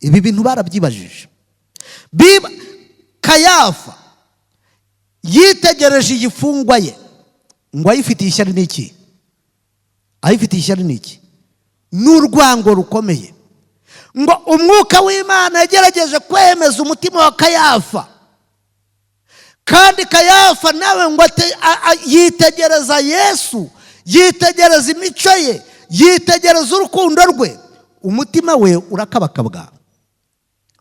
Ibi bintu barabyibajije. Kayafa yitegereje igifungwa ye ngo ayifitiye ishyari n'iki? Ayifitiye ishyari n'iki? N'urwango rukomeye. Ngo umwuka w'Imana yagerageje kwemeza umutima wa Kayafa, kandi Kayafa nawe ngo yitegereza Yesu, yitegereza imico ye, yitegereza urukundo rwe, umutima we urakabakabwa.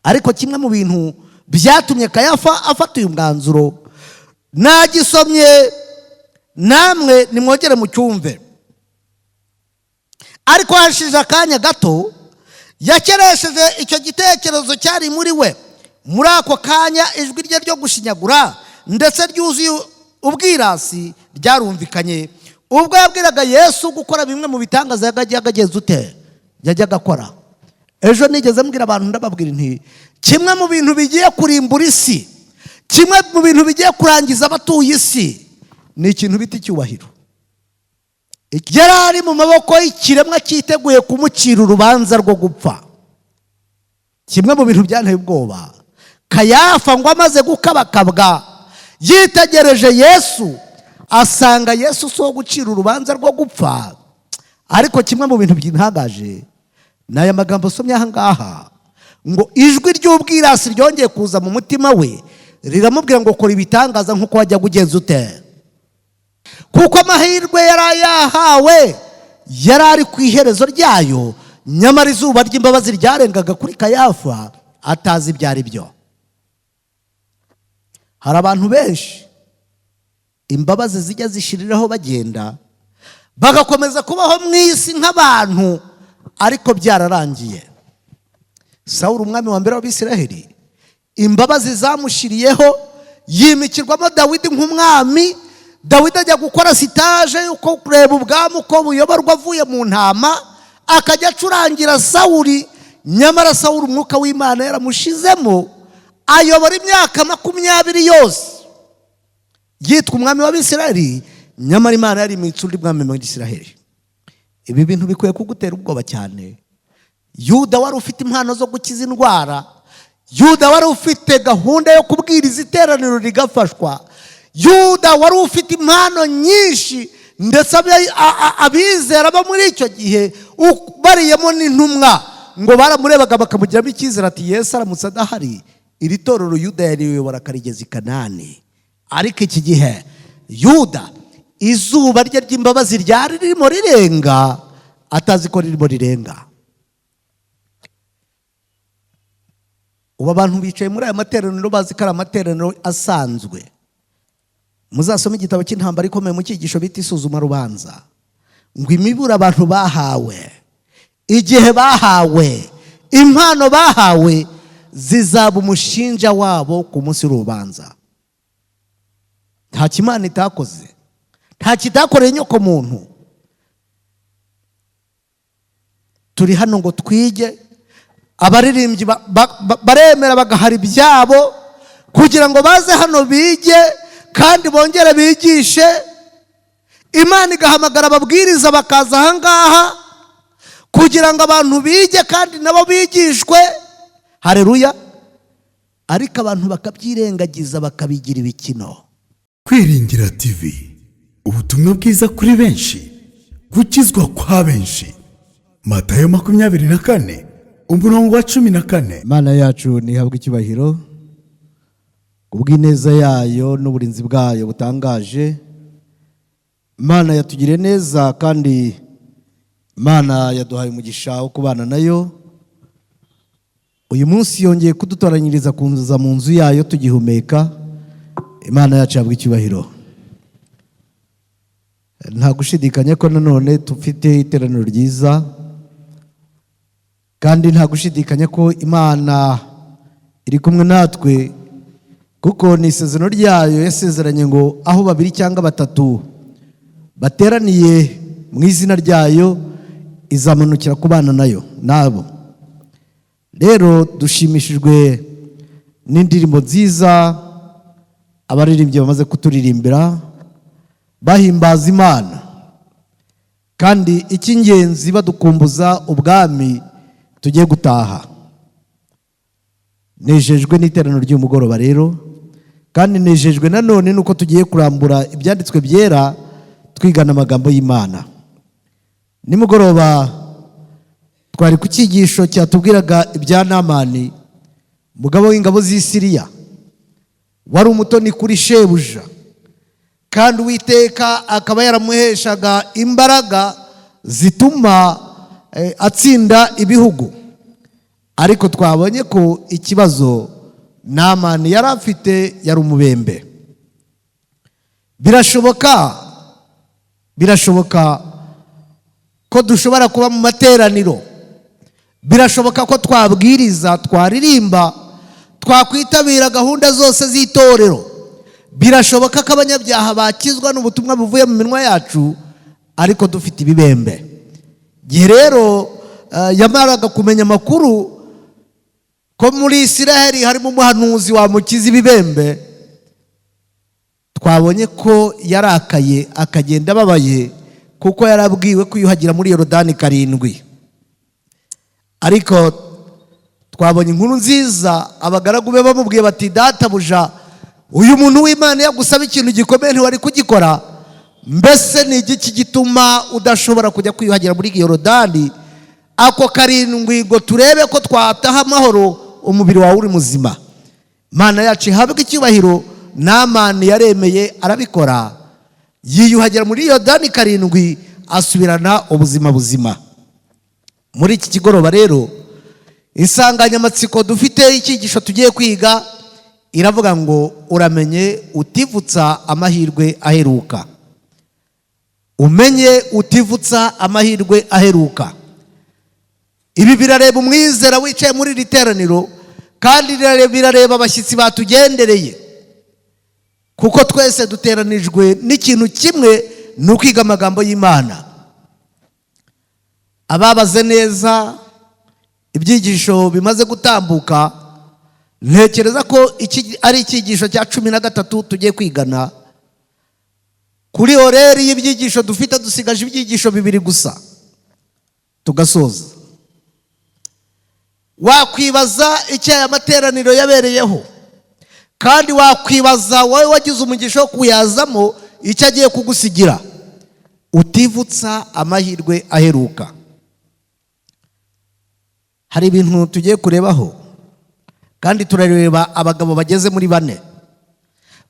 Ariko kimwe mu bintu byatumye Kayafa afata uyu mwanzuro nagisomye, namwe nimwongere mu cyumve. Ariko hashije akanya gato yakeresheje icyo gitekerezo cyari muri we. Muri ako kanya ijwi rye ryo gushinyagura ndetse ryuzuye ubwirasi ryarumvikanye ubwo yabwiraga Yesu gukora bimwe mu bitangaza yagageza ute yajyaga akora. Ejo nigeze mbwira abantu ndababwira nti kimwe mu bintu bigiye kurimbura isi, kimwe mu bintu bigiye kurangiza abatuye isi ni ikintu bita icyubahiro. Yari ari mu maboko y'ikiremwa cyiteguye kumucira urubanza rwo gupfa. Kimwe mu bintu byanteye ubwoba, Kayafa ngo amaze gukabakabwa yitegereje Yesu, asanga Yesu so gucira urubanza rwo gupfa. Ariko kimwe mu bintu byintangaje n'aya magambo somye aha ngaha, ngo ijwi ry'ubwirasi ryongeye kuza mu mutima we riramubwira ngo kora ibitangaza nk'uko wajya kugenza ute. Kuko amahirwe yari yahawe yari ari ku iherezo ryayo, nyamara izuba ry'imbabazi ryarengaga kuri Kayafa atazi ibyo ari byo. Hari abantu benshi imbabazi zijya zishiriraho bagenda bagakomeza kubaho mu isi nk'abantu, ariko byararangiye. Sawuli umwami wa mbere w'Abisiraheli, imbabazi zamushiriyeho, yimikirwamo Dawidi nk'umwami. Dawidi ajya gukora sitaje yuko kureba ubwami uko buyoborwa avuye mu ntama, akajya acurangira Sawuli. Nyamara Sawuli umwuka w'Imana yaramushizemo, ayobora imyaka 20 yose yitwa umwami w'Abisiraheli, nyamara Imana yari imitse undi mwami mu Isiraheli. Ibi bintu bikwiye kugutera ubwoba cyane. Yuda wari ufite impano zo gukiza indwara, Yuda wari ufite gahunda yo kubwiriza iteraniro rigafashwa, Yuda wari ufite impano nyinshi, ndetse abizera bo muri icyo gihe bariyemo n'intumwa ngo baramurebaga bakamugiramo icyizere ati Yesu aramutse adahari iri torero Yuda yariyobora akarigeza i Kanani. Ariko iki gihe Yuda izuba rye ry'imbabazi ryari ririmo rirenga, atazi ko ririmo rirenga. Ubu abantu bicaye muri aya materaniro bazi ko ari amateraniro asanzwe. Muzasome igitabo cy'intambara ikomeye mu cyigisho bita isuzuma rubanza, ngo imibura abantu bahawe, igihe bahawe, impano bahawe zizaba umushinja wabo ku munsi w'urubanza. Nta kimana itakoze, nta kitakoreye inyoko muntu. Turi hano ngo twige, abaririmbyi baremera bagahara ibyabo kugira ngo baze hano bige kandi bongere bigishe. Imana igahamagara ababwiriza bakaza aha ngaha kugira ngo abantu bige kandi nabo bigishwe. Haleluya. Ariko abantu bakabyirengagiza bakabigira ibikino. Kwiringira TV, ubutumwa bwiza kuri benshi, gukizwa kwa benshi. Matayo 24 umurongo wa 14. Imana yacu nihabwe icyubahiro kubw'ineza yayo n'uburinzi bwayo butangaje. Imana yatugiriye neza, kandi Imana yaduhaye umugisha wo kubana nayo. Uyu munsi yongeye kudutoranyiriza kunzuza mu nzu yayo tugihumeka. Imana yacu yabwe icyubahiro. Nta gushidikanya ko nanone tufite iteraniro ryiza, kandi nta gushidikanya ko Imana iri kumwe natwe, kuko ni isezerano ryayo yasezeranye ngo aho 2 cyangwa 3 bateraniye mu izina ryayo izamanukira kubana nayo nabo. Rero dushimishijwe n'indirimbo nziza abaririmbyi bamaze kuturirimbira bahimbaza Imana, kandi icy'ingenzi badukumbuza ubwami tugiye gutaha. nejejwe n'iteraniro ry'umugoroba rero, kandi nejejwe nanone nuko tugiye kurambura ibyanditswe byera twigana amagambo y'Imana. Nimugoroba twari ku cyigisho cyatubwiraga ibya Namani, umugabo w'ingabo z'i Siriya, wari umutoni kuri shebuja, kandi Uwiteka akaba yaramuheshaga imbaraga zituma atsinda ibihugu. Ariko twabonye ko ikibazo Namani yari afite yari umubembe. Birashoboka ko dushobora kuba mu materaniro, birashoboka ko twabwiriza, twaririmba, twakwitabira gahunda zose z'itorero, birashoboka ko abanyabyaha bakizwa n'ubutumwa buvuye mu minwa yacu, ariko dufite ibibembe. Gihe rero yamaraga kumenya amakuru ko muri Isiraheli harimo umuhanuzi wamukiza ibibembe, twabonye ko yarakaye akagenda ababaye, kuko yarabwiwe kwiyuhagira muri Yorodani 7. Ariko twabonye inkuru nziza, abagaragu be bamubwiye bati, databuja, uyu muntu w'Imana yagusaba ikintu gikomeye ntiwari kugikora, mbese ni igiki gituma udashobora kujya kwiyuhagira muri Yorodani ako 7 ngo turebe ko twataha amahoro, umubiri wawe uri muzima? Mana yacu ihabwe icyubahiro. Namani yaremeye arabikora, yiyuhagira muri Yorodani 7, asubirana ubuzima buzima. Muri iki kigoroba rero, insanganyamatsiko dufite icyigisho tugiye kwiga iravuga ngo uramenye utivutsa amahirwe aheruka. Umenye utivutsa amahirwe aheruka. Ibi birareba umwizera wicaye muri iri teraniro, kandi birareba abashyitsi batugendereye, kuko twese duteranijwe n'ikintu kimwe, ni ukwiga amagambo y'Imana. Ababaze neza ibyigisho bimaze gutambuka, ntekereza ko iki ari icyigisho cya 13 tugiye kwigana. Kuri oreri y'ibyigisho dufite dusigaje ibyigisho 2 gusa tugasoza. Wakwibaza icyo aya materaniro yabereyeho, kandi wakwibaza wowe wagize umugisha wo kuyazamo icyo agiye kugusigira. Utivutsa amahirwe aheruka. Hari ibintu tugiye kurebaho, kandi turareba abagabo bageze muri 4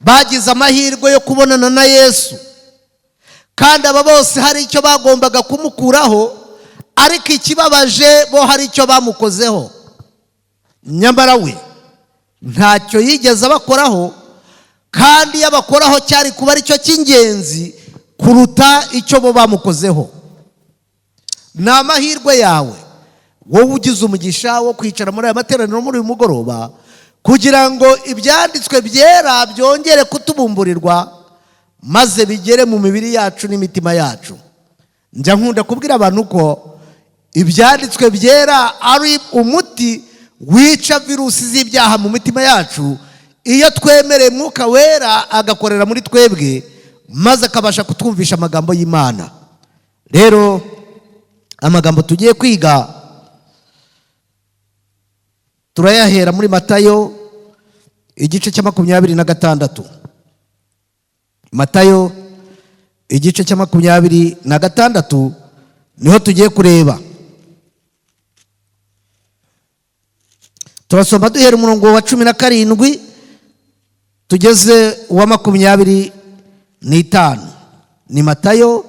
bagize amahirwe yo kubonana na Yesu, kandi aba bose hari icyo bagombaga kumukuraho, ariko ikibabaje bo hari icyo bamukozeho, nyamara we ntacyo yigeze abakoraho, kandi yabakoraho cyari kuba ari cyo cy'ingenzi kuruta icyo bo bamukozeho. Ni amahirwe yawe wowe ugize umugisha wo kwicara muri aya materaniro muri uyu mugoroba, kugira ngo ibyanditswe byera byongere kutubumburirwa, maze bigere mu mibiri yacu n'imitima yacu. Njya nkunda kubwira abantu ko ibyanditswe byera ari umuti wica virusi z'ibyaha mu mitima yacu, iyo twemereye Mwuka Wera agakorera muri twebwe, maze akabasha kutwumvisha amagambo y'Imana. Rero amagambo tugiye kwiga turayahera muri Matayo igice cya 26. Matayo igice cya 26 niho tugiye kureba. Turasoma duhera umurongo wa 17 tugeze uwa 25. Ni Matayo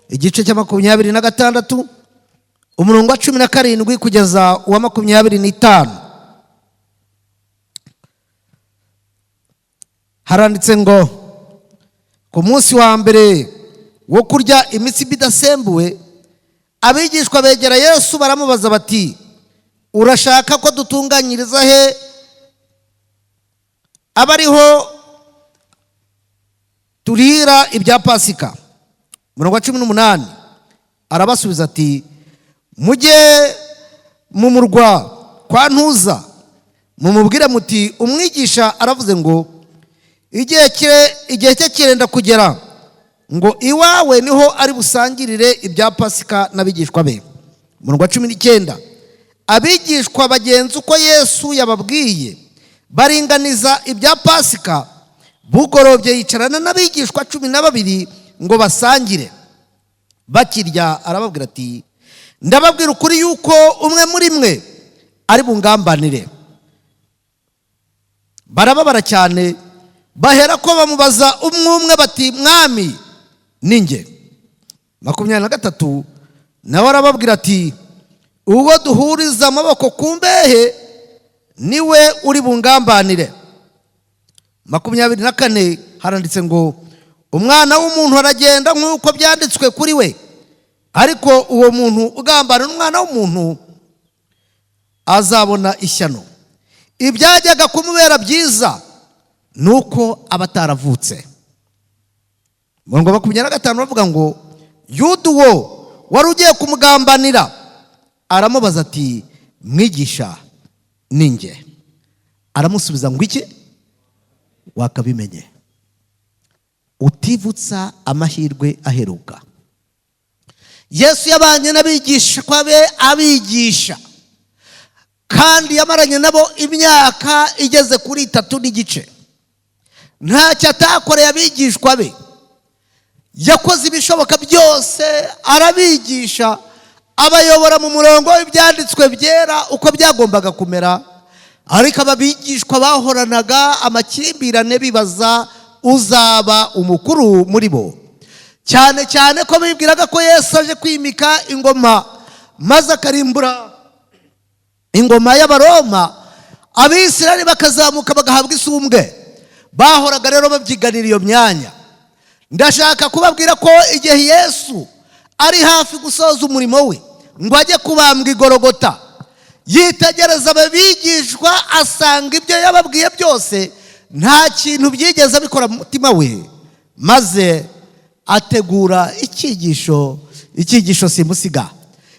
igice cya 26 umurongo wa 17 kugeza uwa 25. Haranditse ngo, ku munsi wa mbere wo kurya imitsima idasembuwe, abigishwa begera Yesu baramubaza bati, urashaka ko dutunganyiriza he abariho turira ibya Pasika? Umurongo wa 18 arabasubiza ati, mujye mu murwa kwa Ntuza, mumubwire muti, umwigisha aravuze ngo, igihe cye kirenda kugera, ngo iwawe niho ari busangirire ibya Pasika n'abigishwa be. Umurongo wa 19 abigishwa bagenza uko Yesu yababwiye, baringaniza ibya Pasika. Bugorobye yicarana n'abigishwa 12 ngo basangire. Bakirya arababwira ati, ndababwira ukuri yuko umwe muri mwe ari bungambanire. Barababara cyane, bahera ko bamubaza umwe bati, mwami ninjye. 23 nawe arababwira ati, uwo duhuriza amaboko ku mbehe niwe uri bungambanire. 24 haranditse ngo, umwana w'umuntu aragenda nk'uko byanditswe kuri we, ariko uwo muntu ugambanira umwana w'umuntu azabona ishyano. Ibyajyaga kumubera byiza nuko abataravutse. 25 bavuga ngo, Yuda uwo wari ugiye kumugambanira aramubaza ati, mwigisha ninjye. Aramusubiza ngo, iki? Wakabimenye utivutsa amahirwe aheruka. Yesu yabanye n'abigishwa be abigisha, kandi yamaranye nabo imyaka igeze kuri 3 n'igice. Ntacyo atakoreye abigishwa be. Yakoze ibishoboka byose arabigisha, abayobora mu murongo w'ibyanditswe byera uko byagombaga kumera. Ariko ababigishwa bahoranaga amakimbirane bibaza uzaba umukuru muri bo, cyane cyane ko bibwiraga ko Yesu aje kwimika ingoma maze akarimbura ingoma y'Abaroma, Abisirayeli bakazamuka bagahabwa isumbwe. Bahoraga rero babyiganira iyo myanya. Ndashaka kubabwira ko igihe Yesu ari hafi gusoza umurimo we ngo ajye kubambwa igorogota, yitegereza ababigishwa asanga ibyo yababwiye byose nta kintu byigeze bikora mu mutima we, maze ategura icyigisho simusiga.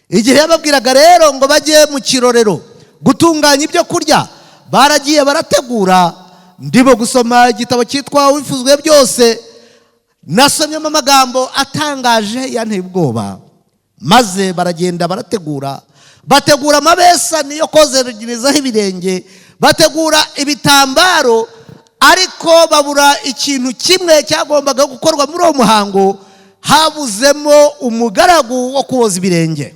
Igihe yababwiraga rero ngo bajye mu kirorero gutunganya ibyo kurya, baragiye barategura. Ndimo gusoma igitabo cyitwa Wifuzwe byose, nasomyemo amagambo atangaje yanteye ubwoba. Maze baragenda barategura, bategura amabesani yo kozeregerezaho ibirenge, bategura ibitambaro, ariko babura ikintu kimwe cyagombaga gukorwa muri uwo muhango. Habuzemo umugaragu wo koza ibirenge.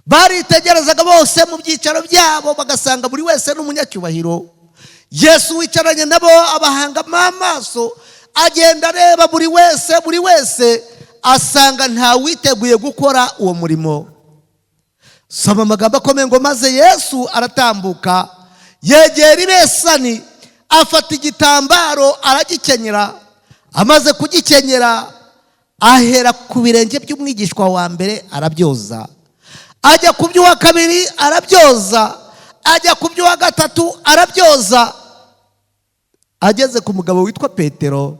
Baritegerezaga bose mu byicaro byabo, bagasanga buri wese n'umunyacyubahiro. Yesu wicaranye nabo abahangamo amaso, agenda areba buri wese asanga nta witeguye gukora uwo murimo. Soma amagambo akomeye ngo, maze Yesu aratambuka yegera ibesani, afata igitambaro aragikenyera. Amaze kugikenyera ahera ku birenge by'umwigishwa wa mbere arabyoza, ajya ku by'uwa kabiri arabyoza, ajya ku by'uwa gatatu arabyoza. Ageze ku mugabo witwa Petero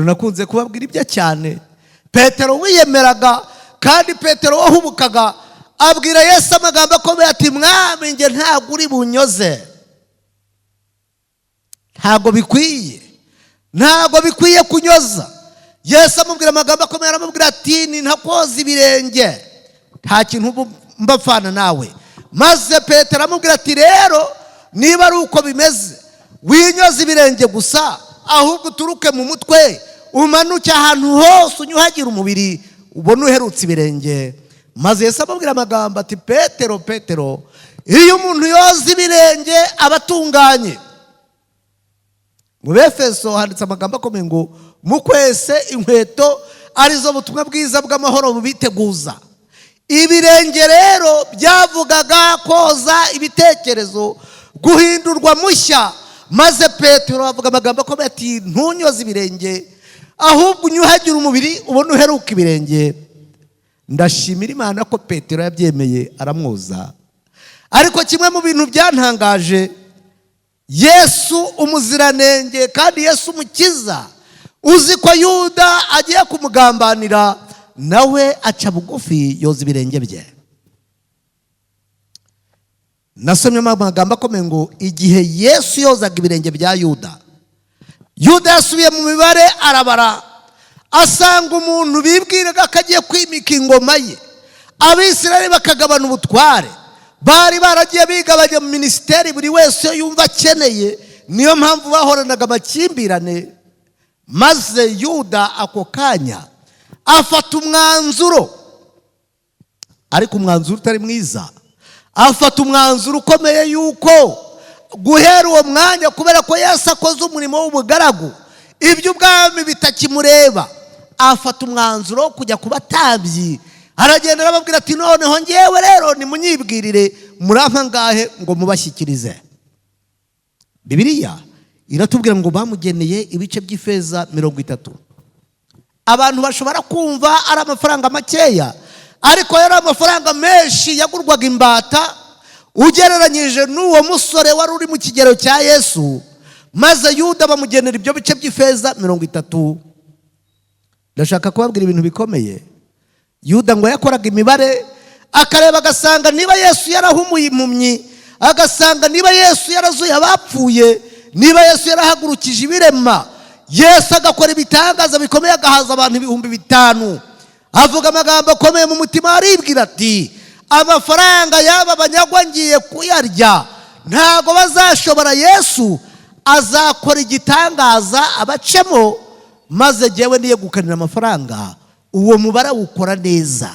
nakunze kubabwira ibyo cyane. Petero wiyemeraga, kandi Petero wahubukaga, abwira Yesu amagambo akomeye ati, mwami njye ntabwo uri bunyoze, ntabwo bikwiye kunyoza. Yesu amubwira amagambo akomeye, aramubwira ati, ni ntakoza ibirenge, nta kintu mbapfana nawe. Maze Petero amubwira ati, rero niba ari uko bimeze, winyoza ibirenge gusa, ahubwo uturuke mu mutwe umanuke ahantu hose unyuhagira umubiri, ubone uherutse ibirenge. Maze Yesu amubwira amagambo ati, Petero, iyo umuntu yoza ibirenge aba atunganye. Mu Befeso handitse amagambo akomeye ngo, mukwese inkweto arizo butumwa bwiza bw'amahoro bubiteguza. Ibirenge rero byavugaga koza ibitekerezo, guhindurwa mushya. Maze Petero avuga amagambo akomeye ati, ntunyoze ibirenge, ahubwo unyuhagira umubiri ubone uheruka ibirenge. Ndashimira Imana ko Petero yabyemeye aramwoza. Ariko kimwe mu bintu byantangaje, Yesu umuziranenge kandi Yesu umukiza, uzi ko Yuda agiye kumugambanira, nawe aca bugufi yoza ibirenge bye. Nasomye amagambo akomeye ngo, igihe Yesu yozaga ibirenge bya Yuda yasubiye mu mibare arabara, asanga umuntu bibwiraga ko agiye kwimika ingoma ye, Abisirayeli bakagabana ubutware, bari baragiye bigabanya mu minisiteri, buri wese iyo yumva akeneye. Niyo mpamvu bahoranaga amakimbirane. Maze Yuda ako kanya afata umwanzuro, ariko umwanzuro utari mwiza. Afata umwanzuro ukomeye yuko guhera uwo mwanya, kubera ko Yesu akoze umurimo w'ubugaragu, iby'ubwami bitakimureba, afata umwanzuro wo kujya ku batambyi. Aragenda arababwira ati noneho ngewe rero nimunyibwirire murampa ngahe ngo mubashyikirize. Bibiliya iratubwira ngo bamugeneye ibice by'ifeza 30. Abantu bashobora kumva ari amafaranga makeya, ariko yari amafaranga menshi yagurwaga imbata ugereranyije n'uwo musore wari uri mu kigero cya Yesu. Maze Yuda bamugenera ibyo bice by'ifeza 30. Ndashaka kubabwira ibintu bikomeye. Yuda ngo yakoraga imibare, akareba agasanga niba Yesu yarahumuye impumyi, agasanga niba Yesu yarazuye abapfuye, niba Yesu yarahagurukije ibirema, Yesu agakora ibitangaza bikomeye, agahaza abantu 5,000. Avuga amagambo akomeye mu mutima, aribwira ati amafaranga y'aba banyagwa ngiye kuyarya, ntago bazashobora. Yesu azakora igitangaza abacemo, maze jyewe niyegukanira amafaranga. Uwo mubara wukora neza.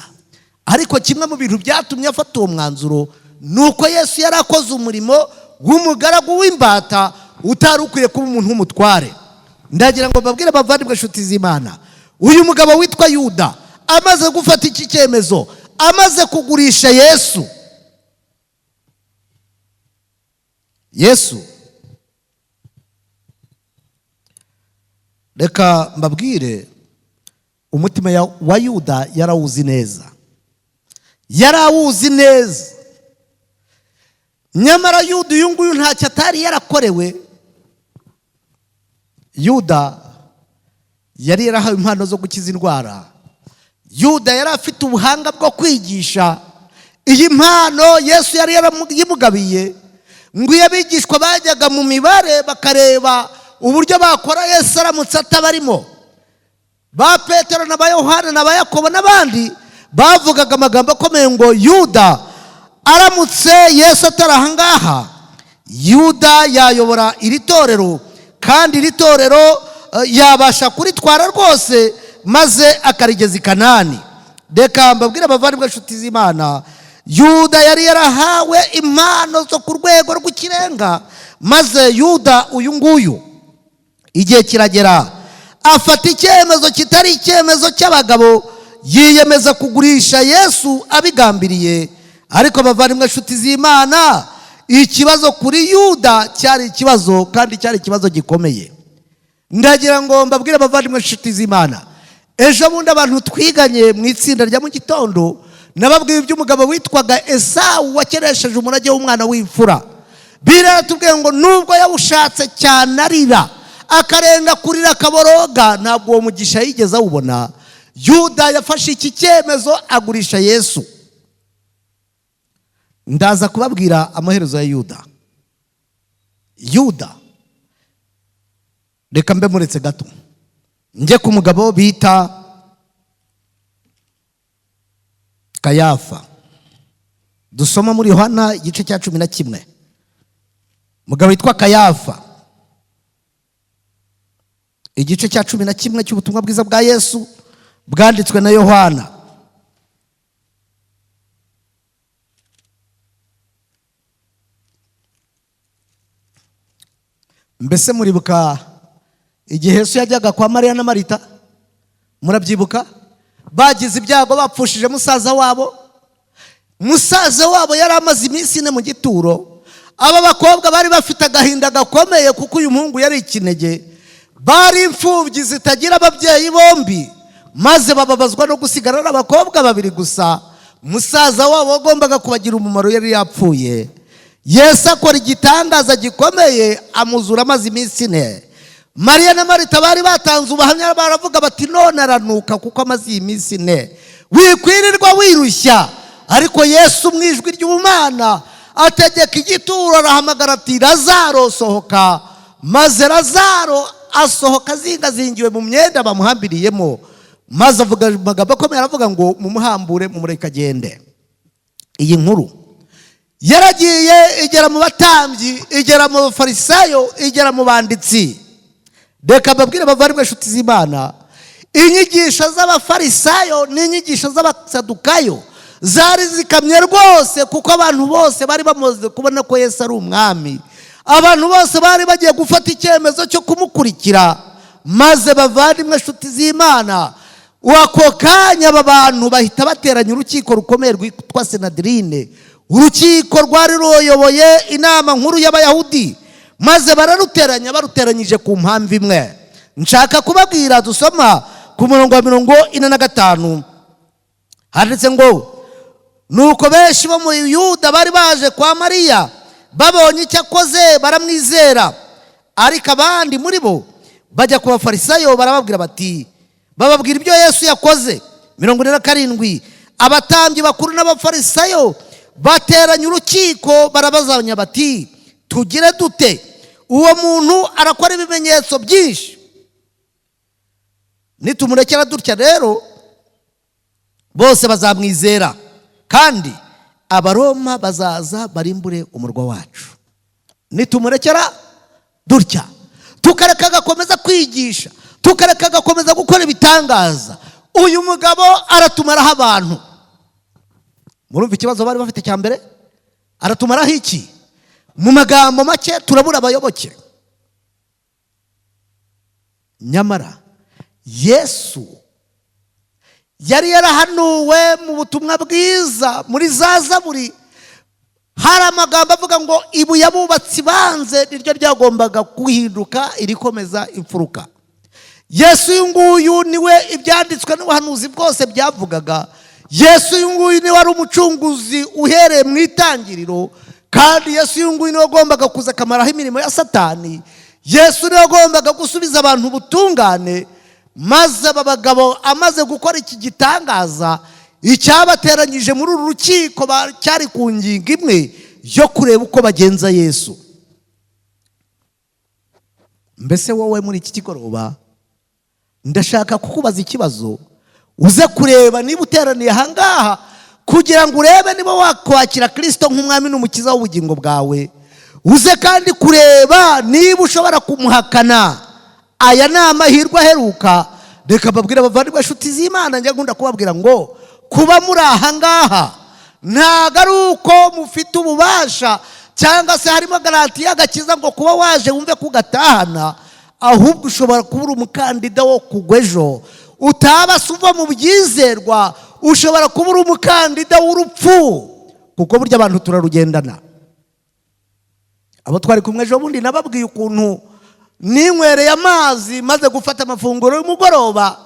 Ariko kimwe mu bintu byatumye afata uwo mwanzuro nuko Yesu yarakoze umurimo w'umugaragu w'imbata, utari ukwiye kuba umuntu w'umutware. Ndagira ngo babwire abavandimwe inshuti z'Imana, uyu mugabo witwa Yuda amaze gufata iki cyemezo, amaze kugurisha Yesu, reka mbabwire, umutima wa Yuda yarawuzi neza. Nyamara Yuda uyu nguyu ntacyo atari yarakorewe. Yuda yari yarahawe impano zo gukiza indwara. Yuda yari afite ubuhanga bwo kwigisha. Iyi mpano Yesu yari yaramugabiye ngo iyo abigishwa bajyaga mu mibare bakareba uburyo bakora Yesu aramutse atabarimo, ba Petero na ba Yohana na ba Yakobo n'abandi bavugaga amagambo akomeye ngo Yuda aramutse Yesu atarahangaha, Yuda yayobora iri torero, kandi iri torero yabasha kuritwara rwose maze akarigeza i Kanani. Reka mbabwire abavandimwe inshuti z'Imana, Yuda yari yarahawe impano zo ku rwego rw'ikirenga. Maze Yuda uyu nguyu igihe kiragera, afata icyemezo kitari icyemezo cy'abagabo, yiyemeza kugurisha Yesu abigambiriye. Ariko abavandimwe inshuti z'Imana, ikibazo kuri Yuda cyari ikibazo, kandi cyari ikibazo gikomeye. Ndagira ngo mbabwire abavandimwe inshuti z'Imana, ejo bundi abantu twiganye mu itsinda rya mu gitondo, nababwiye iby'umugabo witwaga Esawu wakeresheje umurage w'umwana w'imfura. Biratubwiye ngo nubwo yawushatse cyane arira, akarenga kurira akaboroga, ntabwo uwo mugisha yigeze awubona. Yuda yafashe iki cyemezo, agurisha Yesu. Ndaza kubabwira amaherezo ya Yuda. Reka mbe muretse gato njye ku mugabo bita Kayafa. Dusoma muri Yohana igice cya 11. Mugabo witwa Kayafa, igice cya 11 cy'ubutumwa bwiza bwa Yesu bwanditswe na Yohana. Mbese muribuka igihe Yesu yajyaga kwa Mariya na Marita? Murabyibuka? Bagize ibyago, bapfushije musaza wabo. Musaza wabo yari amaze iminsi 4 mu gituro. Aba bakobwa bari bafite agahinda gakomeye kuko uyu muhungu yari ikinege. Bari imfubyi zitagira ababyeyi bombi, maze bababazwa no gusigarana abakobwa 2 gusa. Musaza wabo wagombaga kubagira umumaro yari yapfuye. Yesu akora igitangaza gikomeye, amuzura amaze iminsi 4. Mariya na Marita bari batanze ubuhamya, baravuga bati none aranuka kuko amaze iyi minsi 4. Wikwirirwa wirushya. Ariko Yesu mu ijwi ry'ubumana ategeka igituro, arahamagara ati Lazaro sohoka. Maze Lazaro asohoka azingazingiwe mu myenda bamuhambiriyemo. Maze avuga amagambo akomeye, aravuga ngo mumuhambure mumureke agende. Iyi nkuru yaragiye igera mu batambyi, igera mu bafarisayo, igera mu banditsi. Reka mbabwire bavandimwe inshuti z'Imana, inyigisho z'abafarisayo n'inyigisho z'abasadukayo zari zikamye rwose, kuko abantu bose bari bamaze kubona ko Yesu ari umwami. Abantu bose bari bagiye gufata icyemezo cyo kumukurikira. Maze bavandimwe inshuti z'Imana, wako kanya aba bantu bahita bateranya urukiko rukomeye rwitwa Sanhedrin. Urukiko rwari ruyoboye inama nkuru y'Abayahudi, maze bararuteranya, baruteranyije ku mpamvu imwe. Nshaka kubabwira, dusoma ku murongo wa 45 handitse ngo, nuko benshi bo mu Yuda bari baje kwa Mariya, babonye icyo akoze baramwizera. Ariko abandi muri bo bajya ku bafarisayo barababwira bati, bababwira ibyo Yesu yakoze. 47 abatambyi bakuru n'abafarisayo bateranya urukiko, barabazanya bati, tugire dute? Uwo muntu arakora ibimenyetso byinshi, nitumurekera dutya rero bose bazamwizera, kandi Abaroma bazaza barimbure umurwa wacu. Nitumurekera dutya, tukareka agakomeza kwigisha, tukareka agakomeza gukora ibitangaza, uyu mugabo aratumaraho abantu. Murumva ikibazo bari bafite cya mbere? Aratumaraho iki? Mu magambo make, turabura abayoboke. Nyamara Yesu yari yarahanuwe mu butumwa bwiza. Muri za Zaburi hari amagambo avuga ngo, ibuye abubatsi banze niryo ryagombaga guhinduka irikomeza imfuruka. Yesu uyu nguyu niwe ibyanditswe n'ubuhanuzi bwose byavugaga. Yesu uyu nguyu niwe wari umucunguzi uhereye mu itangiriro, kandi Yesu uyu nguyu niwe wagombaga kuza akamaraho imirimo ya Satani. Yesu niwe wagombaga gusubiza abantu ubutungane. Maze aba bagabo amaze gukora iki gitangaza, icyabateranyije muri uru rukiko cyari ku ngingo imwe yo kureba uko bagenza Yesu. Mbese wowe muri iki kigoroba ndashaka kukubaza ikibazo, uze kureba niba uteraniye ahangaha kugira ngo urebe niba wakwakira Kristo nk'umwami n'umukiza w'ubugingo bwawe. Uze kandi kureba niba ushobora kumuhakana. Aya ni amahirwe aheruka. Reka mbabwire abavandimwe inshuti z'Imana, njya nkunda kubabwira ngo, kuba muri ahangaha ntago ari uko mufite ububasha cyangwa se harimo garanti y'agakiza ngo kuba waje wumve kugatahana, ahubwo ushobora kubura umukandida wo kugwa ejo. Utaba uva mu byizerwa, ushobora kubura umukandida w'urupfu, kuko burya abantu turarugendana. Abo twari kumwe ejo bundi nababwiye ukuntu ninywereye amazi maze gufata amafunguro y'umugoroba.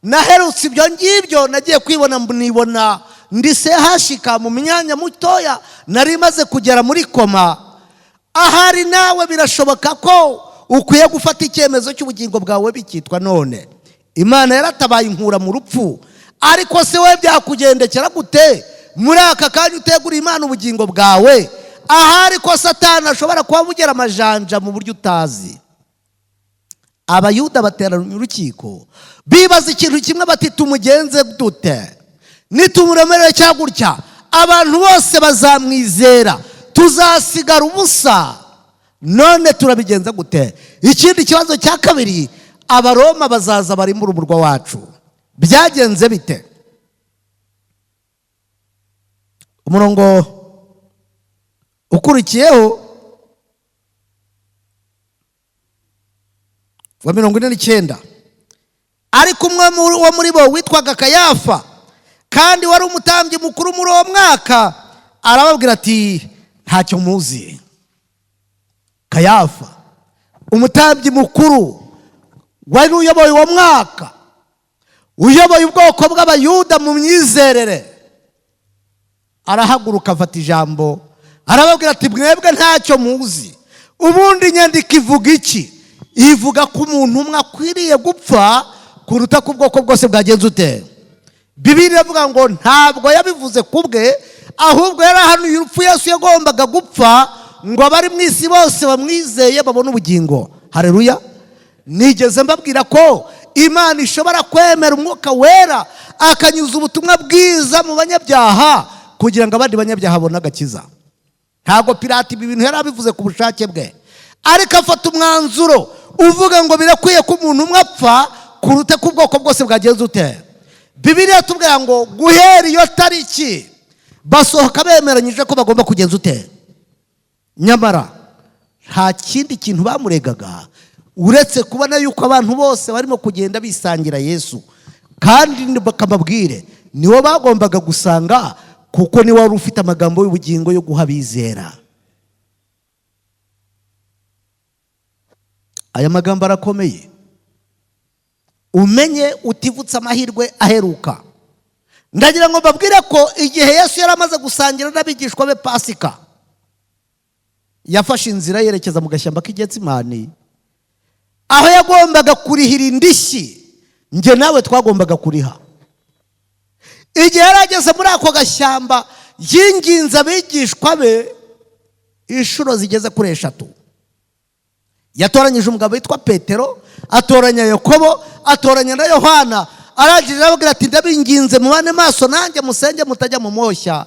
Naherutse ibyo ngibyo, nagiye kwibona nibona ndi sehashika mu myanya mutoya, nari maze kugera muri koma. Ahari nawe birashoboka ko ukwiye gufata icyemezo cy'ubugingo bwawe bikitwa none. Imana yaratabaye inkura mu rupfu, ariko se we byakugendekera gute muri aka kanya utegura Imana ubugingo bwawe? Ahari ko Satani ashobora kuba bugera amajanja mu buryo utazi. Abayuda bateranya urukiko, bibaza ikintu kimwe bati, tumugenze dute? Nitumuremere cya gutya abantu bose bazamwizera, tuzasigara ubusa, none turabigenza gute? Ikindi kibazo cya kabiri, Abaroma bazaza barimbura umurwa wacu. Byagenze bite? Umurongo ukurikiyeho wa 49, ariko umwe wo muri bo witwaga Kayafa, kandi wari umutambyi mukuru muri uwo mwaka, arababwira ati, ntacyo muzi. Kayafa, umutambyi mukuru wari uyoboye uwo mwaka, uyoboye ubwoko bw'Abayuda mu myizerere, arahaguruka afata ijambo, arababwira ati, mwebwe ntacyo muzi. Ubundi inyandiko ivuga iki? Ivuga ko umuntu umwe akwiriye gupfa kuruta ku bwoko bwose bwagenze ute? Bibiliya ivuga ngo ntabwo yabivuze kubwe, ahubwo yarahanuye urupfu Yesu yagombaga gupfa ngo abari mu isi bose bamwizeye babone ubugingo. Haleluya! Nigeze mbabwira ko Imana ishobora kwemera umwuka wera akanyuza ubutumwa bwiza mu banyabyaha kugira ngo abandi banyabyaha babone agakiza. ntabwo Pilato ibi bintu yari abivuze ku bushake bwe, ariko afata umwanzuro uvuga ngo birakwiye ko umuntu umwe apfa kuruta ko ubwoko bwose bwagenze ute. Bibiliya tubwira ngo guhera iyo tariki basohoka bemeranyije ko bagomba kugenza ute. Nyamara nta kindi kintu bamuregaga uretse kubona yuko abantu bose barimo kugenda bisangira Yesu, kandi bakamabwire niwo bagombaga gusanga, kuko niwe wari ufite amagambo y'ubugingo yo guha abizera. Aya magambo arakomeye, umenye utivutse amahirwe aheruka. Ndagira ngo mbabwire ko igihe Yesu yari amaze gusangira n'abigishwa be Pasika, yafashe inzira yerekeza mu gashyamba k'Igetsimani, aho yagombaga kurihira indishyi njye nawe twagombaga kuriha. Igihe yari ageze muri ako gashyamba, yinginze abigishwa be inshuro zigeze kuri 3. Yatoranyije umugabo witwa Petero, atoranya Yakobo, atoranya na Yohana, arangije arababwira ati ndabinginze mubane maso nanjye musenge mutajya mu moshya.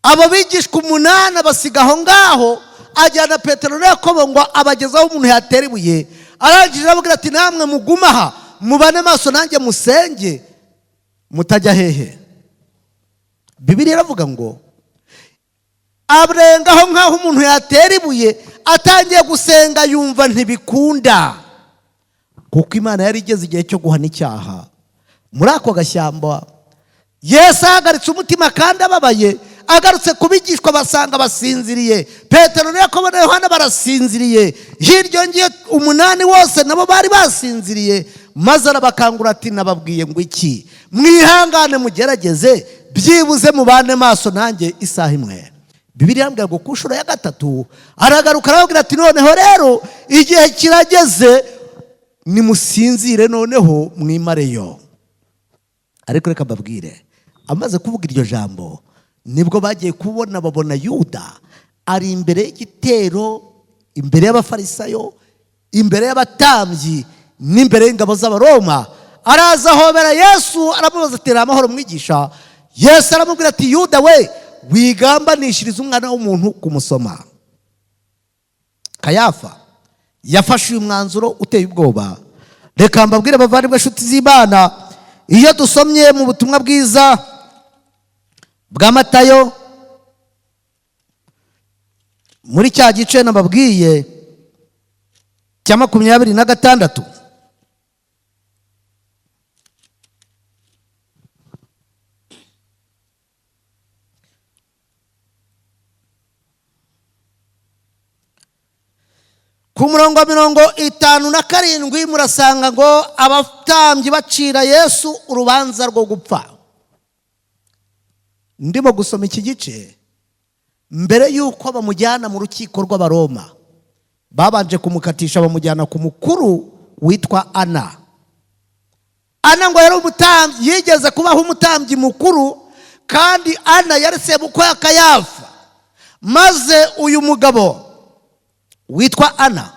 Abo bigishwa 8 basiga aho ngaho, ajyana Petero na Yakobo ngo abagezaho umuntu yatera ibuye. Arangije arababwira ati namwe mugumaha mubane maso nanjye musenge mutajya hehe. Bibiliya iravuga ngo aburengaho nk'aho umuntu yatera ibuye, atangiye gusenga yumva ntibikunda, kuko Imana yari igeze igihe cyo guhana icyaha. Muri ako gashyamba Yesu ahagaritse umutima kandi ababaye, agarutse kubigishwa basanga basinziriye. Petero na Yakobo na Yohana barasinziriye, hirya ngiye 8 wose nabo bari basinziriye. Maze arabakangura ati nababwiye ngo iki, mwihangane mugerageze byibuze mubane maso nanjye isaha imwe. Bibiliya yambwira ngo ku nshuro ya 3 aragaruka arababwira ati noneho rero igihe kirageze, nimusinzire noneho mwimareyo. Ariko reka mbabwire, amaze kuvuga iryo jambo nibwo bagiye kubona, babona Yuda ari imbere y'igitero, imbere y'abafarisayo, imbere y'abatambyi n'imbere y'ingabo z'Abaroma. Araza ahobera Yesu aramubaza ati amahoro mwigisha. Yesu aramubwira ati Yuda we, wigambanishiriza umwana w'umuntu kumusoma. Kayafa yafashe uyu mwanzuro uteye ubwoba. Reka mbabwire bavandimwe inshuti z'Imana, iyo dusomye mu butumwa bwiza bwa Matayo muri cya gice nababwiye cya 26, ku murongo wa 57 murasanga ngo abatambyi bacira Yesu urubanza rwo gupfa. Ndimo gusoma iki gice, mbere yuko bamujyana mu rukiko rw'Abaroma babanje kumukatisha, bamujyana ku mukuru witwa Ana. Ana ngo yari umutambyi, yigeze kubaho umutambyi mukuru, kandi Ana yari sebukwe ya Kayafa. Maze uyu mugabo witwa Ana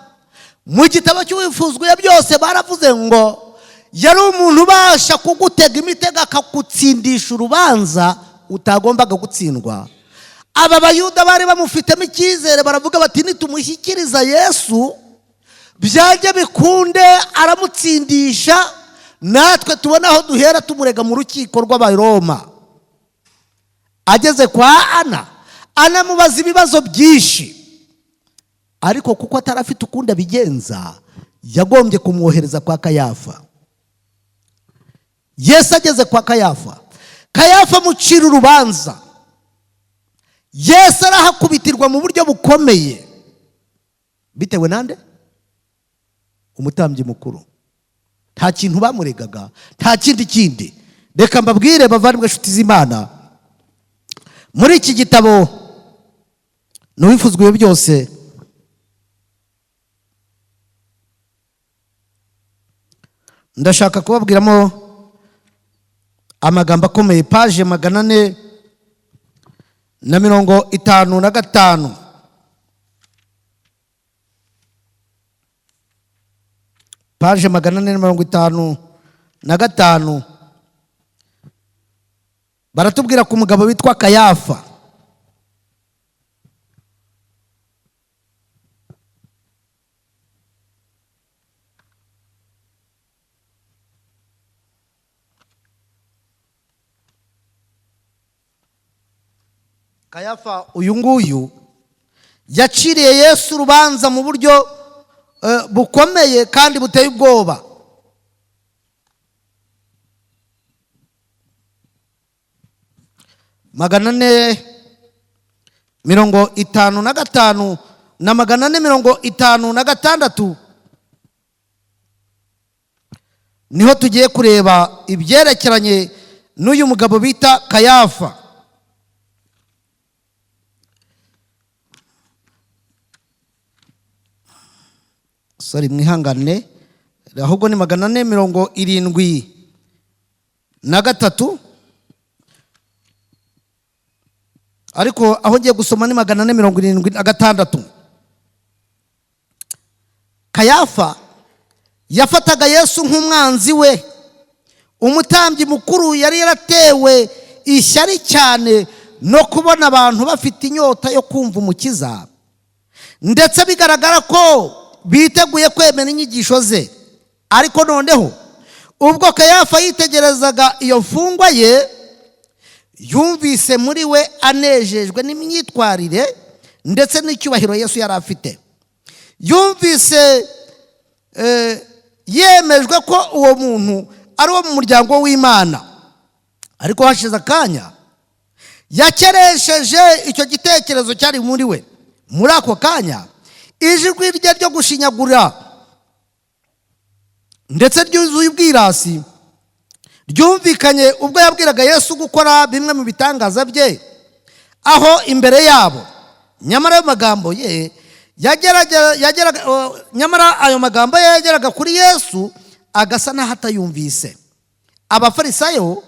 mu gitabo cy'ubifuzwe byose baravuze ngo yari umuntu ubasha kugutega imitego akagutsindisha urubanza utagombaga gutsindwa. Aba bayuda bari bamufitemo icyizere, baravuga bati nitumushyikiriza Yesu byajya bikunde aramutsindisha, natwe tubona aho duhera tumurega mu rukiko rw'Abaroma. Ageze kwa Ana, anamubaza ibibazo byinshi, ariko kuko atarafite ukunda bigenza yagombye kumwohereza kwa Kayafa. Yesu ageze kwa Kayafa, Kayafa mucira urubanza. Yesu arahakubitirwa mu buryo bukomeye, bitewe nande? Umutambyi mukuru. Nta kintu bamuregaga, nta kindi. Reka mbabwire bavandimwe inshuti z'Imana, muri iki gitabo n'ubifuzwe byose ndashaka kubabwiramo amagambo akomeye. Paje 455, paje 455 baratubwira ku mugabo witwa Kayafa. Kayafa uyu nguyu yaciriye Yesu urubanza mu buryo bukomeye kandi buteye ubwoba. Magana ane mirongo itanu na gatanu na magana ane mirongo itanu na gatandatu niho tugiye kureba ibyerekeranye n'uyu mugabo bita Kayafa. Mwihangane, ahubwo ni magana ane mirongo irindwi na gatatu, ariko aho ngiye gusoma ni magana ane mirongo irindwi na gatandatu. Kayafa yafataga Yesu nk'umwanzi we. Umutambyi mukuru yari yaratewe ishyari cyane no kubona abantu bafite inyota yo kumva umukiza, ndetse bigaragara ko biteguye kwemera inyigisho ze. Ariko noneho ubwo Kayafa yitegerezaga iyo mfungwa ye, yumvise muri we anejejwe n'imyitwarire ndetse n'icyubahiro Yesu yari afite. Yumvise yemejwe ko uwo muntu ari uwo mu muryango w'Imana. Ariko hashize akanya yakeresheje icyo gitekerezo cyari muri we. Muri ako kanya ijwi rye ryo gushinyagura ndetse ryuzuye ubwirasi ryumvikanye ubwo yabwiraga Yesu gukora bimwe mu bitangaza bye aho imbere yabo. Nyamara ayo magambo ye yageraga kuri Yesu agasa n'aho atayumvise. Abafarisayo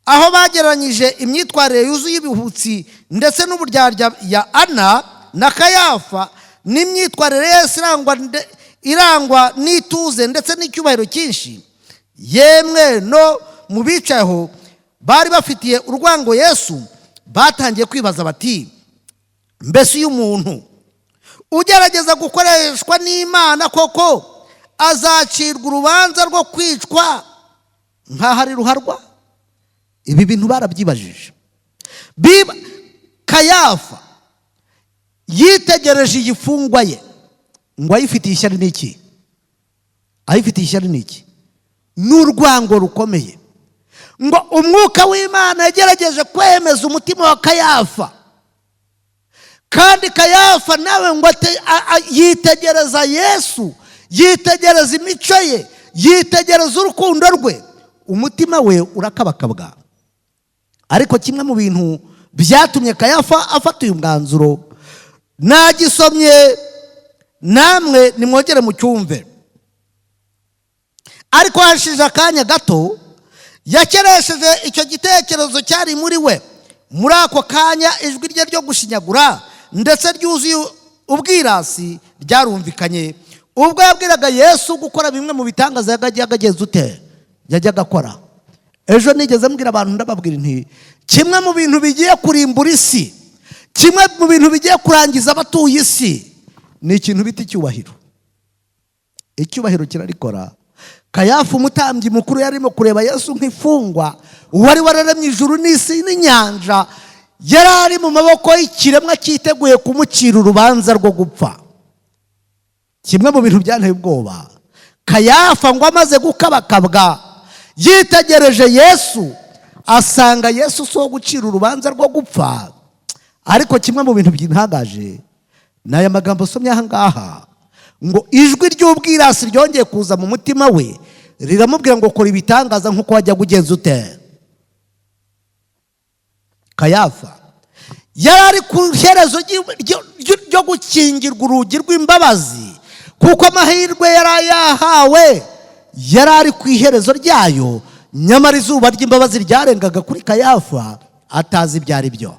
aho bageranyije imyitwarire yuzuye ibihutsi ndetse n'uburyarya ya Ana na Kayafa n'imyitwarire Yesu irangwa n'ituze ndetse n'icyubahiro cyinshi, yemwe no mu bicayeho bari bafitiye urwango Yesu, batangiye kwibaza bati, mbese uyu muntu ugerageza gukoreshwa n'Imana koko azacirwa urubanza rwo kwicwa nk'aho ari ruharwa? Ibi bintu barabyibajije. Kayafa yitegereje iyi mfungwa ye ngo ayifitiye ishyari n'iki? Ayifitiye ishyari n'iki? N'urwango rukomeye. Ngo umwuka w'Imana yagerageje kwemeza umutima wa Kayafa, kandi Kayafa nawe ngo yitegereza Yesu, yitegereza imico ye, yitegereza urukundo rwe, umutima we urakabakabwa. Ariko kimwe mu bintu byatumye Kayafa afata uyu mwanzuro nagisomye, namwe nimwongere mu cyumve. Ariko hashije akanya gato yakeresheje icyo gitekerezo cyari muri we. Muri ako kanya ijwi rye ryo gushinyagura ndetse ryuzuye ubwirasi ryarumvikanye ubwo yabwiraga Yesu gukora bimwe mu bitangaza yajyaga akora. Ejo nigeze mbwira abantu ndababwira nti, kimwe mu bintu bigiye kurimbura isi, kimwe mu bintu bigiye kurangiza abatuye isi, ni ikintu bita icyubahiro. Icyubahiro kirarikora. Kayafa umutambyi mukuru yarimo kureba Yesu nk'imfungwa wari wararemye ijuru n'isi n'inyanja, yari ari mu maboko y'ikiremwa cyiteguye kumucira urubanza rwo gupfa. Kimwe mu bintu byanteye ubwoba, Kayafa ngo amaze gukabakabwa yitegereje Yesu, asanga Yesu si uwo gucira urubanza rwo gupfa. Ariko kimwe mu bintu byintangaje ni aya magambo asomye aha ngaha, ngo ijwi ry'ubwirasi ryongeye kuza mu mutima we riramubwira ngo kora ibitangaza nk'uko wajya ugenza ute. Kayafa yari ari ku iherezo ryo gukingirwa urugi rw'imbabazi, kuko amahirwe yari yahawe yari ari ku iherezo ryayo. Nyamara izuba ry'imbabazi ryarengaga kuri Kayafa atazi ibyo ari byo.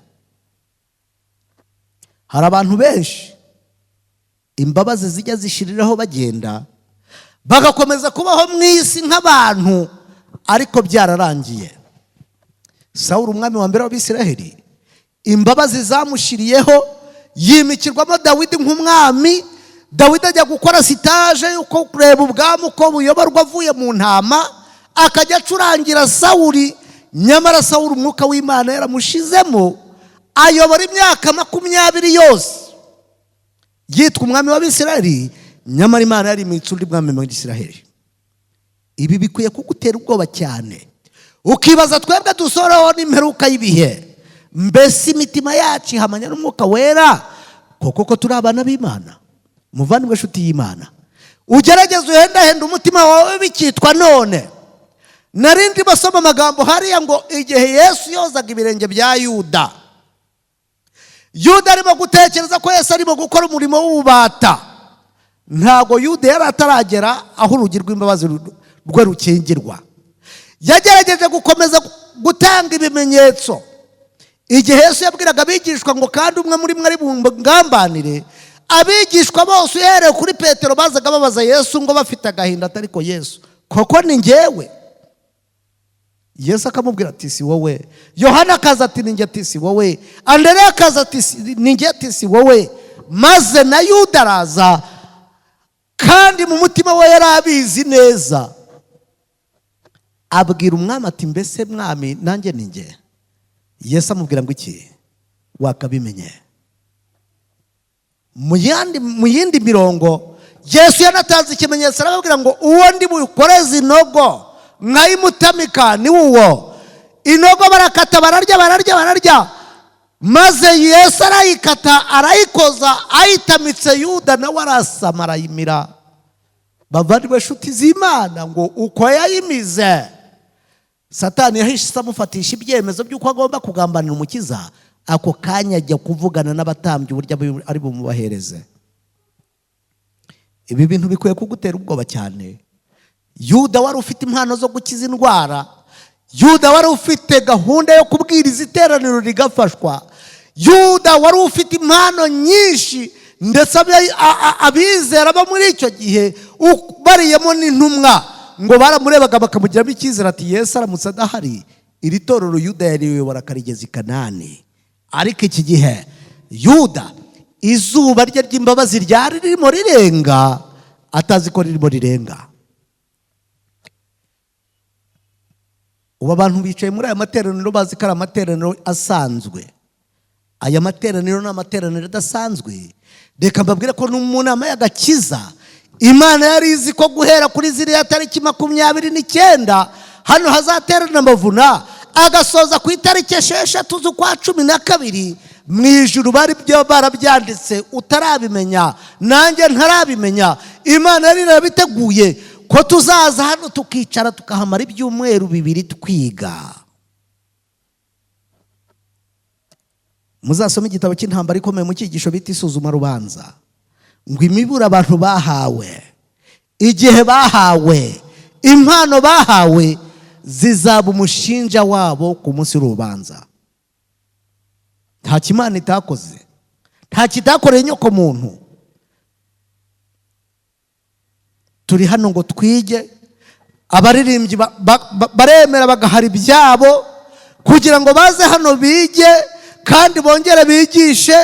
Hari abantu benshi imbabazi zijya zishiriraho bagenda bagakomeza kubaho mu isi nk'abantu, ariko byararangiye. Sawuli umwami wa mbere w'Abisiraheli, imbabazi zamushiriyeho, yimikirwamo Dawidi nk'umwami. Dawidi ajya gukora sitaje yuko kureba ubwami uko buyoborwa avuye mu ntama, akajya acurangira Sawuli. Nyamara Sawuli umwuka w'Imana yaramushizemo, ayobora imyaka 20 yose yitwa umwami w'Abisiraheli, nyamara Imana yari imitse undi mwami mu Isiraheli. Ibi bikwiye kugutera ubwoba cyane, ukibaza twebwe dusoreho n'imperuka y'ibihe, mbese imitima yacu ihamanya n'umwuka wera koko turi abana b'Imana? Muvandimwe nshuti y'Imana, ugerageze uhendahenda umutima wawe bikitwa none. Narindi basoma amagambo hariya ngo igihe Yesu yozaga ibirenge bya Yuda, Yuda arimo gutekereza ko Yesu arimo gukora umurimo w'ububata. Ntago Yuda yari ataragera aho urugi rw'imbabazi rwe rukingirwa. Yagerageje gukomeza gutanga ibimenyetso. Igihe Yesu yabwiraga abigishwa ngo kandi umwe muri mwe ari bungambanire, abigishwa bose uhereye kuri Petero bazaga babaza Yesu ngo bafite agahinda, atariko Yesu, koko ni njyewe? Yesu akamubwira ati si wowe. Yohana akaza ati ni njye, ati si wowe. Andereya akaza ati ni njye, ati si wowe. Maze na Yuda araza, kandi mu mutima we yari abizi neza, abwira umwami ati mbese mwami nanjye ni njye? Yesu amubwira ngo iki? Wakabimenye. Mu yindi mirongo Yesu yanatanze ikimenyetso, arababwira ngo uwo ndi bukoreze inogo mwayimutamika ni uwo. Inogo barakata, bararya, maze Yesu arayikata arayikoza, ayitamitse Yuda nawe arasama arayimira. Bavandimwe nshuti z'Imana, ngo uko yayimize Satani yahise amufatisha ibyemezo by'uko agomba kugambanira Umukiza. Ako kanya ajya kuvugana n'abatambyi uburyo ari bumubahereze. Ibi bintu bikwiye kugutera ubwoba cyane. Yuda wari ufite impano zo gukiza indwara, Yuda wari ufite gahunda yo kubwiriza iteraniro rigafashwa, Yuda wari ufite impano nyinshi, ndetse abizera bo muri icyo gihe bariyemo n'intumwa ngo baramurebaga bakamugiramo icyizere ati Yesu aramutse adahari iri torero Yuda yariyobora akarigeza i Kanani. Ariko iki gihe Yuda izuba rye ry'imbabazi ryari ririmo rirenga, atazi ko ririmo rirenga. Ubu abantu bicaye muri aya materaniro bazi ko ari amateraniro asanzwe. Aya materaniro ni amateraniro adasanzwe. Reka mbabwire ko mu nama y'agakiza Imana yari izi ko guhera kuri ziriya tariki 29 hano hazaterana amavuna, agasoza ku itariki 6 z'ukwa 12 mu ijuru. Bari byo barabyanditse, utarabimenya nanjye ntarabimenya. Imana yari yarabiteguye ko tuzaza hano tukicara tukahamara ibyumweru 2 twiga. Muzasoma igitabo cy'intambara ikomeye mu cyigisho bita isuzuma rubanza, ngo imibura abantu bahawe, igihe bahawe, impano bahawe zizaba umushinja wabo ku munsi w'urubanza. Nta kimana itakoze, nta kitakoreye inyoko muntu. Turi hano ngo twige. Abaririmbyi baremera bagahara ibyabo kugira ngo baze hano bige kandi bongere bigishe.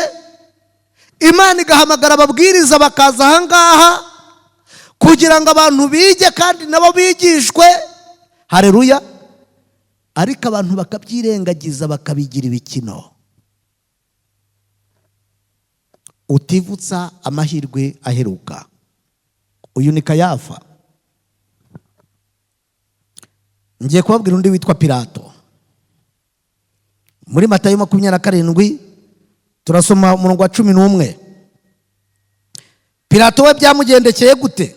Imana igahamagara ababwiriza bakaza ahangaha kugira ngo abantu bige kandi nabo bigishwe. Haleluya. Ariko abantu bakabyirengagiza bakabigira ibikino. Utivutsa amahirwe aheruka. Uyu ni Kayafa. Ngiye kubabwira undi witwa Pilato. Muri Matayo 27 turasoma umurongo wa 11. Pilato we byamugendekeye gute?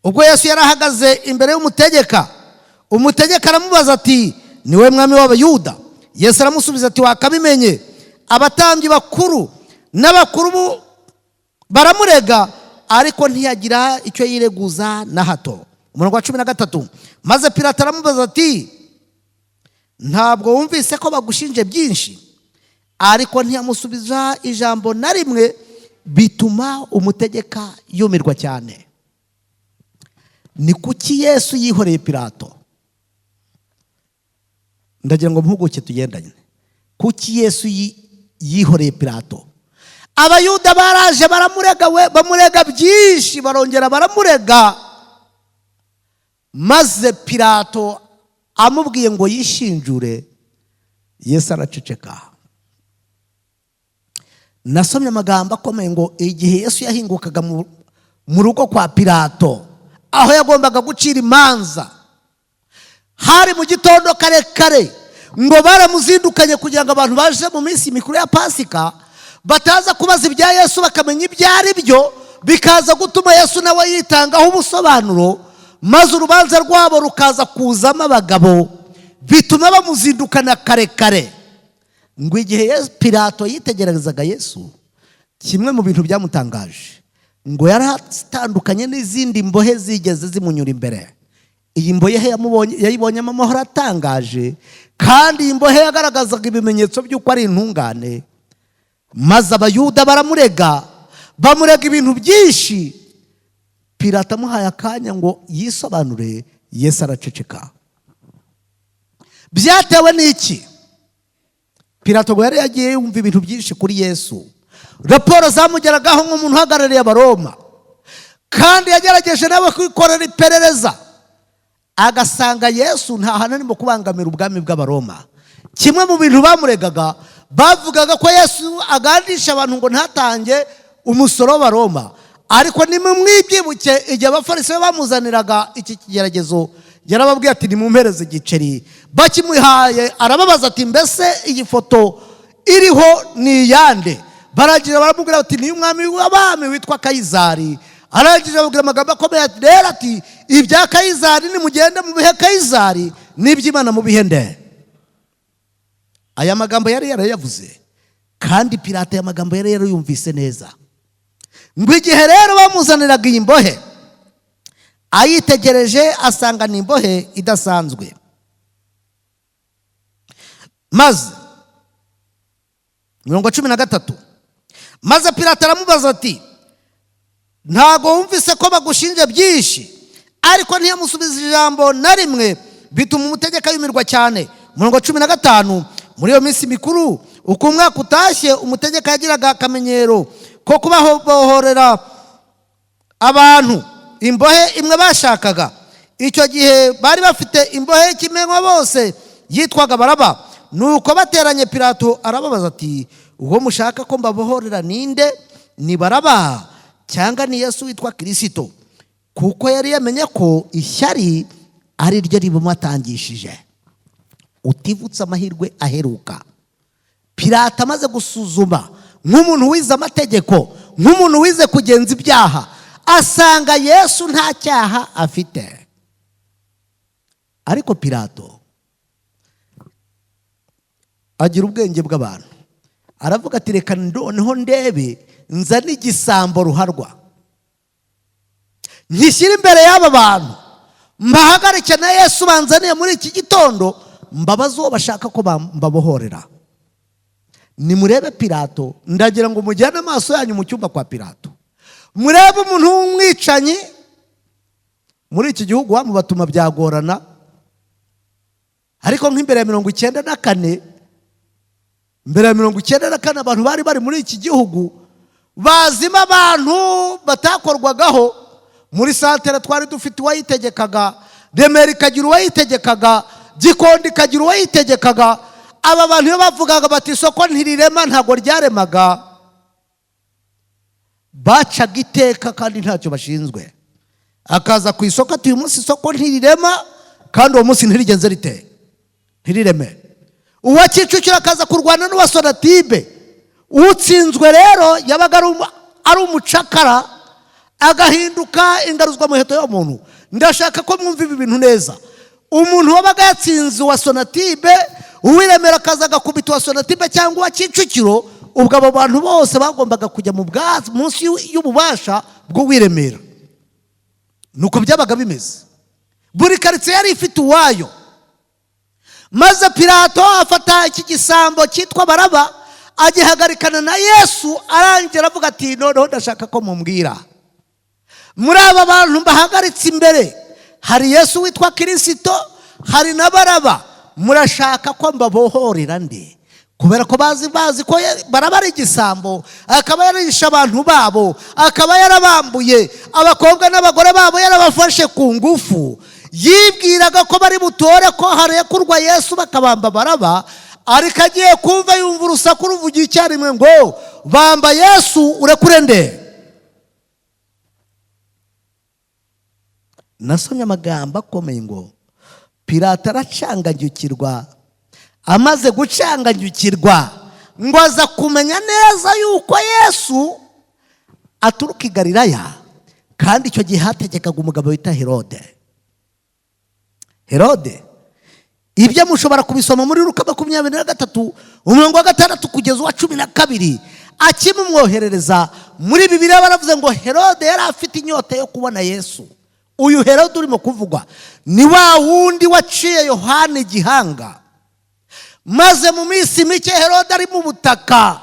Ubwo Yesu yarahagaze imbere y'umutegeka, umutegeka aramubaza ati niwe mwami w'Abayuda? Yesu aramusubiza ati wakabimenye. Abatambyi bakuru n'abakuru baramurega, ariko ntiyagira icyo yireguza na hato. Umurongo wa 13. Maze Pilato aramubaza ati ntabwo wumvise ko bagushinje byinshi? Ariko ntiyamusubiza ijambo na rimwe, bituma umutegeka yumirwa cyane. Ni kuki Yesu yihoreye Pilato? Ndagira ngo mpuguke tugendanye. Kuki Yesu yihoreye Pilato? Abayuda baraje baramurega, bamurega byinshi, barongera baramurega. Maze Pilato amubwiye ngo yishinjure, Yesu araceceka. nasomye amagambo akomeye ngo igihe Yesu yahingukaga mu rugo kwa Pilato, aho yagombaga gucira imanza, hari mu gitondo kare kare, ngo baramuzindukanye kugira ngo abantu baje mu minsi mikuru ya Pasika bataza kubaza ibya Yesu bakamenya ibyo ari byo, bikaza gutuma Yesu nawe yitangaho ubusobanuro, maze urubanza rwabo rukaza kuzamo abagabo, bituma bamuzindukana kare kare. Ngo igihe Pilato yitegerezaga Yesu, kimwe mu bintu byamutangaje, ngo yaratandukanye n'izindi mbohe zigeze zimunyura imbere. Iyi mbohe yayibonyemo amahoro atangaje, kandi iyi mbohe yagaragazaga ibimenyetso by'uko ari intungane. Maze abayuda bamurega ibintu byinshi. Pilato amuhaye akanya ngo yisobanure, Yesu araceceka. Byatewe n'iki? Pilato ngo yari yagiye yumva ibintu byinshi kuri Yesu, raporo zamugeragaho nk'umuntu uhagarariye Abaroma, kandi yagerageje nawe kwikorera iperereza, agasanga Yesu nta hantu arimo kubangamira ubwami bw'Abaroma. Kimwe mu bintu bamuregaga, bavugaga ko Yesu agandisha abantu ngo ntatange umusoro w'Abaroma. Ariko nimumwibyibuke, igihe abafarisayo bamuzaniraga iki kigeragezo, yarababwiye ati nimumpereze igiceri. Bakimuhaye arababaza ati mbese iyi foto iriho ni iyande? Baragira baramubwira ati ni umwami w'abami witwa Kayizari. Arangije ababwira amagambo akomeye ati rero ati ibya Kayizari nimugende mu bihe Kayizari, n'iby'Imana mu bihe nde. Aya magambo yari yarayavuze, kandi Pilato aya magambo yari yarayumvise neza. Ngo igihe rero bamuzaniraga iyi mbohe, ayitegereje asanga ni imbohe idasanzwe. Maze 13, maze Pilato aramubaza ati ntago wumvise ko bagushinja byinshi? Ariko ntiyamusubiza ijambo na rimwe, bituma umutegeka yumirwa cyane. 15, muri iyo minsi mikuru, uko umwaka utashye, umutegeka yagiraga akamenyero ko kubahohorera abantu imbohe imwe bashakaga. Icyo gihe bari bafite imbohe kimenywa bose yitwaga Baraba. Nuko bateranye, Pilato arababaza ati uwo mushaka ko mbabohorera ninde? Ni Baraba cyangwa ni Yesu witwa Kristo? Kuko yari yamenye ko ishyari ari ryo ribumatangishije. Utivutse amahirwe aheruka. Pilato amaze gusuzuma nk'umuntu wize amategeko, nk'umuntu wize kugenza ibyaha, asanga Yesu nta cyaha afite. Ariko Pilato agira ubwenge bw'abantu, aravuga ati reka noneho ndebe nzane igisambo ruharwa, nkishyira imbere y'aba bantu, mbahagarike na Yesu banzaniye muri iki gitondo, mbabaze uwo bashaka ko mbabohorera. Nimurebe Pilato, ndagira ngo mujyane amaso yanyu mu cyumba kwa Pilato, murebe umuntu w'umwicanyi. Muri iki gihugu wamubatuma byagorana, ariko nk'imbere ya 94, mbere ya 94 abantu bari muri iki gihugu bazima, abantu batakorwagaho. Muri santere twari dufite uwayitegekaga, Remera ikagira uwayitegekaga, Gikondo ikagira uwayitegekaga. Aba bantu iyo bavugaga bati isoko ntirirema, ntago ryaremaga, bacaga iteka kandi ntacyo bashinzwe. Akaza ku isoko ati uyu munsi isoko ntirirema, kandi uwo munsi ntirigenze rite, ntirireme. Uwa Kicukiro akaza kurwana n'uwa Sonatibe. Utsinzwe rero yabaga ari umucakara, agahinduka ingaruzwa muheto y'umuntu. Ndashaka ko mwumva ibi bintu neza. Umuntu wabaga yatsinze uwa Sonatibe, uwiremera akaza agakubita uwa Sonatibe cyangwa uwa Kicukiro, ubwo abo bantu bose bagombaga kujya mu bwatsi munsi y'ububasha bw'uwiremera. Nuko byabaga bimeze. Buri karitsiye yari ifite uwayo. Maze Pilato afata iki gisambo cyitwa Baraba, agihagarikana na Yesu, arangira avuga ati noneho ndashaka ko mumbwira, muri aba bantu mbahagaritse imbere, hari Yesu witwa Kristo, hari na Baraba, murashaka ko mbabohorera nde? Kubera ko bazi ko Baraba ari igisambo, akaba yarisha abantu babo, akaba yarabambuye abakobwa n'abagore babo, yarabafashe ku ngufu. Yibwiraga ko bari butore ko harekurwa Yesu bakabamba Baraba, ariko agiye kumva yumva urusaku ruvugiye icyarimwe ngo bamba Yesu, urekure nde? Nasomye amagambo akomeye ngo Pilato aracanganyukirwa. Amaze gucanganyukirwa ngo aza kumenya neza yuko Yesu aturuka i Galilaya, kandi icyo gihe hategekaga umugabo wita Herode. Herode, ibyo mushobora kubisoma muri Luka 23 umurongo wa 6 kugeza wa 12. Akimumwoherereza muri Bibiliya baravuze ngo Herode yari afite inyota yo kubona Yesu. Uyu Herode urimo kuvugwa ni wa wundi waciye Yohana igihanga. Maze mu minsi mike Herode ari mu butaka,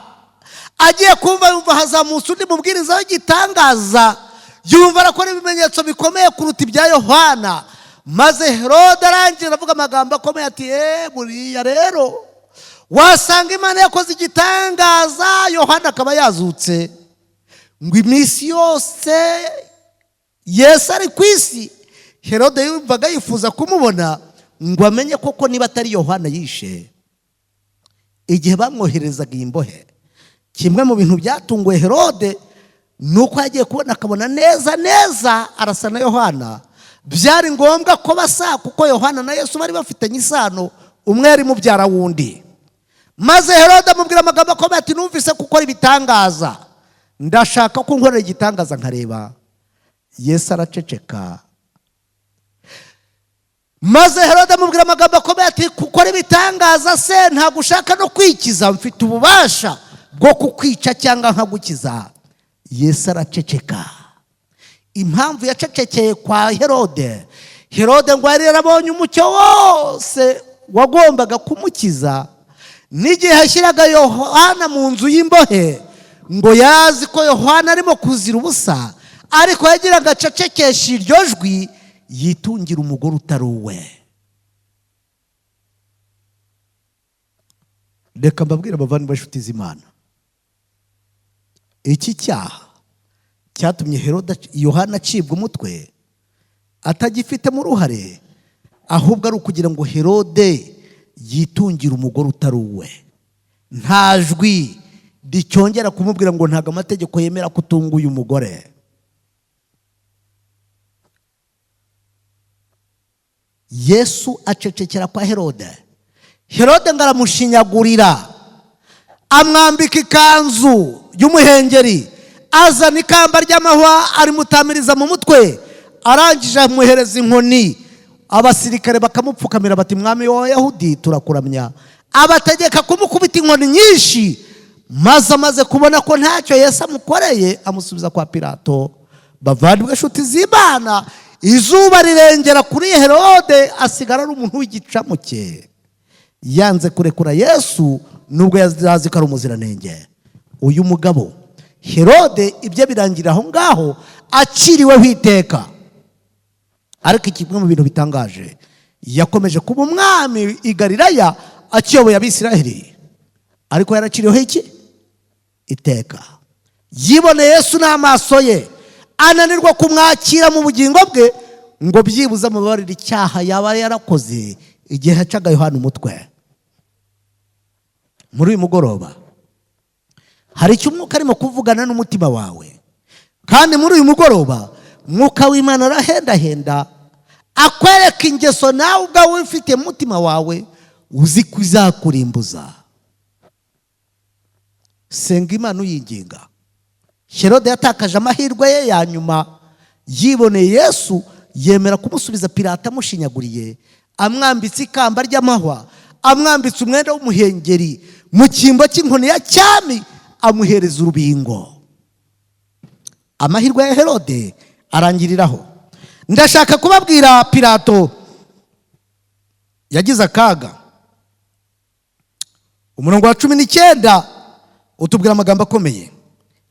agiye kumva yumva hazamutse undi mubwiriza w'igitangaza, yumva arakora ibimenyetso bikomeye kuruta ibya Yohana. Maze Herode arangira avuga amagambo akomeye ati buriya rero wasanga Imana yakoze igitangaza, Yohana akaba yazutse. Ngo iminsi yose Yesu ari ku isi, Herode yumvaga yifuza kumubona ngo amenye koko niba atari Yohana yishe. Igihe bamwoherezaga imbohe, kimwe mu bintu byatunguye Herode nuko yagiye kubona akabona neza arasa na Yohana. Byari ngombwa ko basa, kuko Yohana na Yesu bari bafitanye isano, umwe ari mubyara wundi. Maze Herode amubwira amagambo akomeye ati numvise gukora ibitangaza, ndashaka ko nkorera igitangaza nkareba. Yesu araceceka. Maze Herode amubwira amagambo akomeye ati gukora ibitangaza se ntabwo ushaka no kwikiza? Mfite ububasha bwo kukwica cyangwa nkagukiza. Yesu araceceka. Impamvu yacecekeye kwa Herode ngo yari yarabonye umucyo wose wagombaga kumukiza. N'igihe hashyiraga Yohana mu nzu y'imbohe, ngo yazi ko Yohana arimo kuzira ubusa, ariko yagiraga acecekesha iryo jwi yitungira umugore utari uwe. Reka mbabwire abavandimwe b'inshuti z'Imana, iki cyaha cyatumye Yohana acibwa umutwe atagifitemo uruhare, ahubwo ari ukugira ngo Herode yitungire umugore utari uwe. Nta jwi ricyongera kumubwira ngo ntago amategeko yemera kutunga uyu mugore. Yesu acecekera kwa Herode. Herode ngo aramushinyagurira, amwambika ikanzu y'umuhengeri, azana ikamba ry'amahwa arimutamiriza mu mutwe, arangije amuhereza inkoni. Abasirikare bakamupfukamira bati mwami w'Abayahudi turakuramya. Abategeka kumukubita inkoni nyinshi. Maze amaze kubona ko ntacyo Yesu amukoreye, amusubiza kwa Pilato. Bavandimwe inshuti z'Imana, izuba rirengera kuri Herode, asigara ari umuntu w'igicamuke, yanze kurekura Yesu nubwo yazi ko ari umuziranenge. Uyu mugabo Herode ibyo birangira aho ngaho, aciriweho iteka. Ariko kimwe mu bintu bitangaje, yakomeje kuba umwami i Galilaya akiyoboye Abisiraheli, ariko yaraciriweho iki? Iteka. Yiboneye Yesu n'amaso ye, ananirwa kumwakira mu bugingo bwe ngo byibuze amubabarire icyaha yaba yarakoze igihe hacaga Yohana umutwe. Muri uyu mugoroba hari icyo umwuka arimo kuvugana n'umutima wawe, kandi muri uyu mugoroba Mwuka w'Imana arahendahenda akwereka ingeso nawe ubwawe ufite mu mutima wawe uzi ko izakurimbuza. Senga Imana uyinginga. Herode yatakaje amahirwe ye ya nyuma, yiboneye Yesu, yemera kumusubiza Pilato amushinyaguriye, amwambitse ikamba ry'amahwa, amwambitse umwenda w'umuhengeri, mu cyimbo cy'inkoni ya cyami amuhereza urubingo. Amahirwe ya Herode arangiriraho. Ndashaka kubabwira Pilato yagize akaga. Umurongo wa 19 utubwira amagambo akomeye.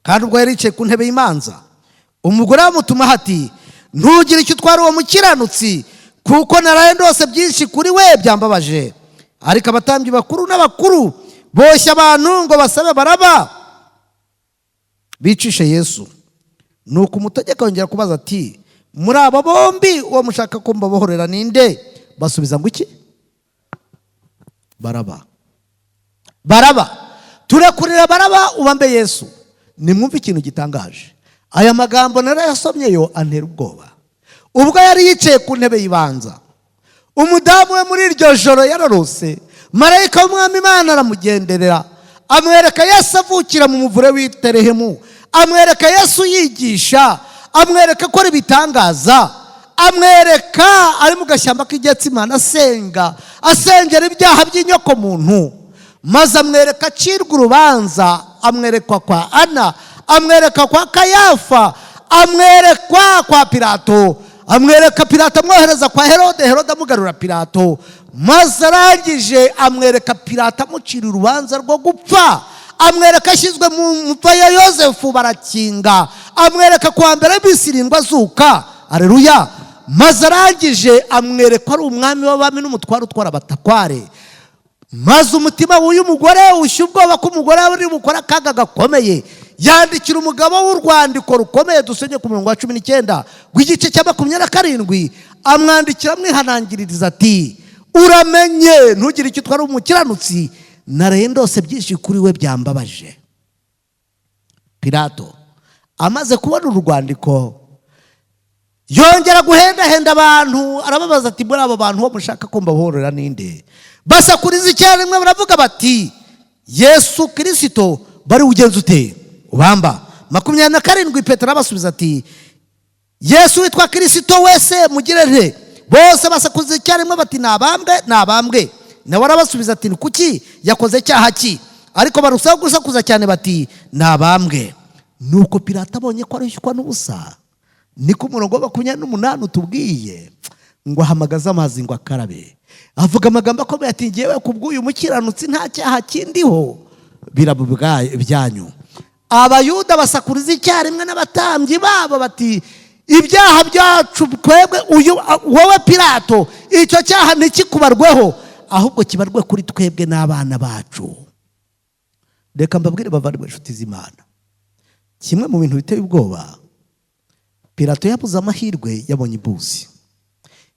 Kandi ubwo yari yicaye ku ntebe y'imanza, umugore amutuma hati ntugire icyo utwara uwo mukiranutsi, kuko naraye ndose byinshi kuri we byambabaje. Ariko abatambyi bakuru n'abakuru boshya abantu ngo basabe Baraba bicishe Yesu. Nuko umutegeka yongera kubaza ati muri abo bombi uwo mushaka ko mbabohorera ninde? Basubiza ngo iki? Baraba. Baraba. turekurira Baraba ubambe Yesu. Nimwumve ikintu gitangaje, aya magambo narayasomyeyo antera ubwoba. Ubwo yari yicaye ku ntebe y'ibanza, umudamu we muri iryo joro yararose, marayika w'Umwami Imana aramugenderera, amwereka Yesu avukira mu muvure w'i Betelehemu, amwereka Yesu yigisha, amwereka akora ibitangaza, amwereka ari mu gashyamba k'Igetsimani asengera ibyaha by'inyoko muntu, maze amwereka acirwa urubanza, amwerekwa kwa Ana, amwereka kwa Kayafa, amwerekwa kwa Pilato, amwereka Pilato amwohereza kwa Herode, Herode amugarura Pilato, maze arangije amwereka Pilato amucira urubanza rwo gupfa, amwereka ashyizwe mu mva ya Yosefu barakinga, amwereka kwa mbere bisi 7 azuka, aleluya. Maze arangije amwereka ari umwami w'abami n'umutware utwara abatakware, maze umutima w'uyu mugore ushya ubwoba ko umugore ari bukora akaga gakomeye, yandikira umugabo w'urwandiko rukomeye dusomye ku murongo wa 19 w'igice cya 27, amwandikira amwihanangiririza ati, uramenye ntugire icyo utwara umukiranutsi, naraye ndose byinshi kuri we byambabaje. Pilato amaze kubona urwandiko yongera guhendahenda abantu, arababaza ati, muri abo bantu bo mushaka ko mbahorera ninde? Basakuriza icyarimwe baravuga bati, Yesu Kristo bari ugenza ute ubamba. 27 Petero abasubiza ati, Yesu witwa Kristo wese mugirente. Bose basakuriza icyarimwe bati, nabambwe. Nawe arabasubiza ati, kuki yakoze cyaha ki? Ariko barushaho gusakuza cyane bati, nabambwe. Nuko Pilato abonye ko arishywa n'ubusa, niko umurongo wa 28 utubwiye ngo ahamagaza amazi ngo akarabe, avuga amagambo akomeye ati, ngewe kubw'uyu mukiranutsi nta cyaha kindiho, birabubwa ibyanyu. Abayuda basakuriza icyarimwe n'abatambyi babo bati, ibyaha byacu twebwe, wowe Pilato icyo cyaha ntikikubarweho, ahubwo kibarwe kuri twebwe n'abana bacu. Reka mbabwire bavandimwe inshuti z'Imana, kimwe mu bintu biteye ubwoba, Pilato yabuze amahirwe yabonye ibuzi.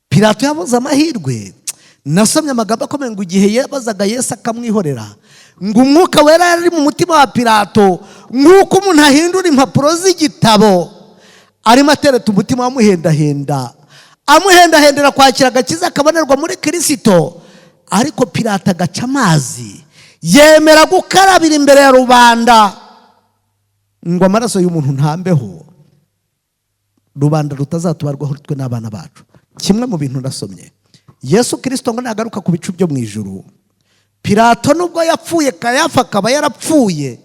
Pilato yabuze amahirwe. Nasomye amagambo akomeye ngo igihe yabazaga Yesu akamwihorera, ngo umwuka wera yari mu mutima wa Pilato nk'uko umuntu ahindura impapuro z'igitabo, arimo atereta umutima amuhendahendera kwakira agakiza akabonerwa muri Kristo. Ariko Pilato agaca amazi, yemera gukarabira imbere ya rubanda ngo amaraso y'umuntu ntambeho, rubanda rutazatubarwaho twe n'abana bacu. Kimwe mu bintu nasomye, Yesu Kristo ngo nagaruka ku bicu byo mu ijuru, Pilato nubwo yapfuye, Kayafa akaba yarapfuye,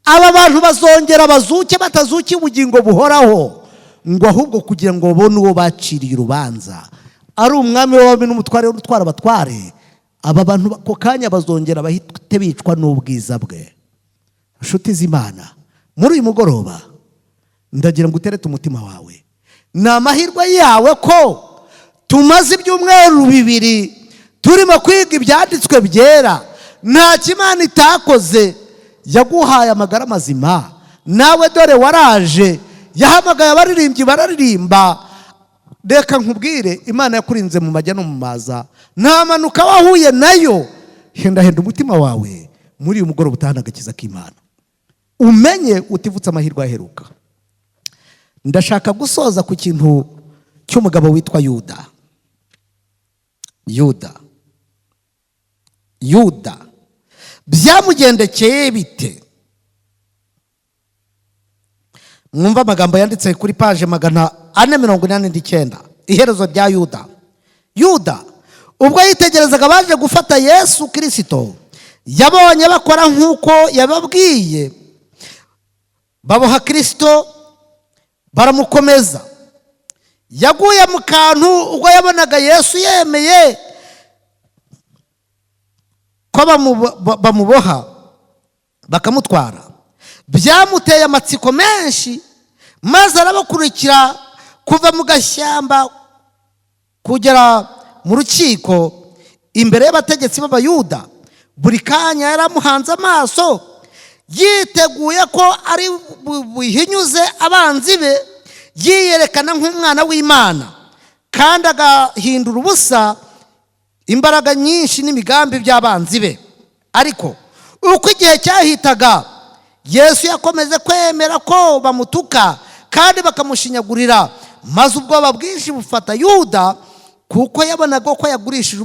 aba bantu bazongera bazuke batazukiye ubugingo buhoraho, ngo ahubwo kugira ngo babone uwo baciriye urubanza, ari umwami w'abami n'umutware utwara abatware. Aba bantu ko kanya bazongera bahite bicwa n'ubwiza bwe. Inshuti z'Imana, muri uyu mugoroba ndagira ngo uterete umutima wawe, ni amahirwe yawe ko tumaze ibyumweru 2 turimo kwiga ibyanditswe byera. Nta kimana itakoze, yaguhaye amagara mazima, nawe dore waraje, yahamagaye abaririmbyi bararirimba. Reka nkubwire, Imana yakurinze mu majya no mu maza, nta manuka wahuye nayo. Henda umutima wawe muri uyu mugoroba utahana agakiza k'Imana, umenye utivutse amahirwe aheruka. Ndashaka gusoza ku kintu cy'umugabo witwa Yuda. Byamugendekeye bite? Mwumva amagambo yanditse kuri page 489, iherezo rya Yuda ubwo yitegerezaga baje gufata Yesu Kristo, yabonye bakora nk'uko yababwiye, baboha Kristo baramukomeza. Yaguye mu kantu ubwo yabonaga Yesu yemeye ko bamuboha bakamutwara. Byamuteye amatsiko menshi, maze arabakurikira kuva mu gashyamba kugera mu rukiko imbere y'abategetsi b'Abayuda. Buri kanya yaramuhanze amaso, yiteguye ko ari buhinyuze abanzi be, yiyerekana nk'umwana w'Imana, kandi agahindura ubusa imbaraga nyinshi n'imigambi by'abanzi be. Ariko uko igihe cyahitaga Yesu yakomeze kwemera ko bamutuka kandi bakamushinyagurira, maze ubwoba bwinshi bufata Yuda kuko yabonaga ko yagurishije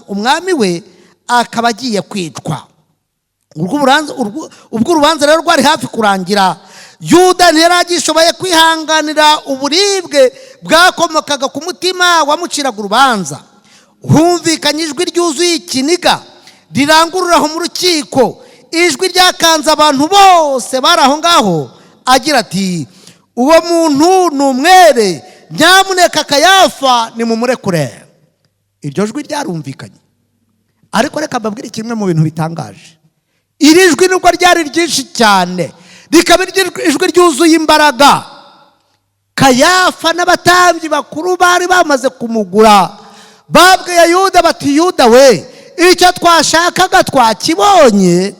umwami we akaba agiye kwicwa. Ubwo urubanza rero rwari hafi kurangira, Yuda ntiyaragishoboye kwihanganira uburibwe bwakomokaga ku mutima wamuciraga urubanza. Humvikanye ijwi ryuzuye ikiniga rirangurura aho mu rukiko, ijwi ryakanze abantu bose bari aho ngaho, agira ati, uwo muntu ni umwere, nyamuneka Kayafa nimumurekure. Iryo jwi ryarumvikanye, ariko reka mbabwire kimwe mu bintu bitangaje. Iri jwi nubwo ryari ryinshi cyane, rikaba ijwi ryuzuye imbaraga, Kayafa n'abatambyi bakuru bari bamaze kumugura, babwiye Yuda bati, Yuda we, icyo twashakaga twakibonye,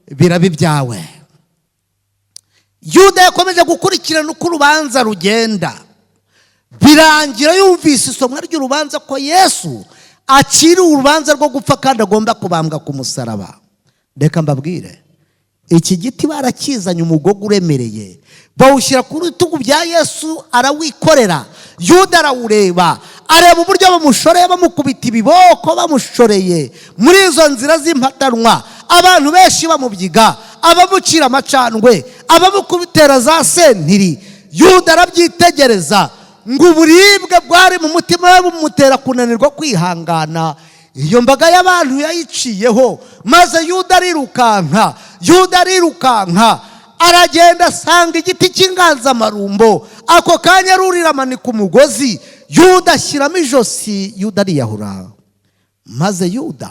biraba ibyawe. Yuda yakomeje gukurikirana uko urubanza rugenda, birangira yumvise isomwa ry'urubanza ko Yesu aciriwe urubanza rwo gupfa kandi agomba kubambwa ku musaraba. Reka mbabwire, iki giti barakizanye umugogo uremereye, bawushyira ku rutugu bya Yesu, arawikorera. Yuda arawureba, areba uburyo bamushoreye, bamukubita ibiboko bamushoreye muri izo nzira z'impatanwa, abantu benshi bamubyiga, abamucira amacandwe, abamukubitera za sentiri. Yuda arabyitegereza, ngo uburibwe bwari mu mutima we bumutera kunanirwa kwihangana. Iyo mbaga y'abantu yayiciyeho, maze Yuda arirukanka, aragenda asanga igiti cy'inganzamarumbo. Ako kanya arurira amanika umugozi, Yuda ashyiramo ijosi, Yuda ariyahura. Maze Yuda,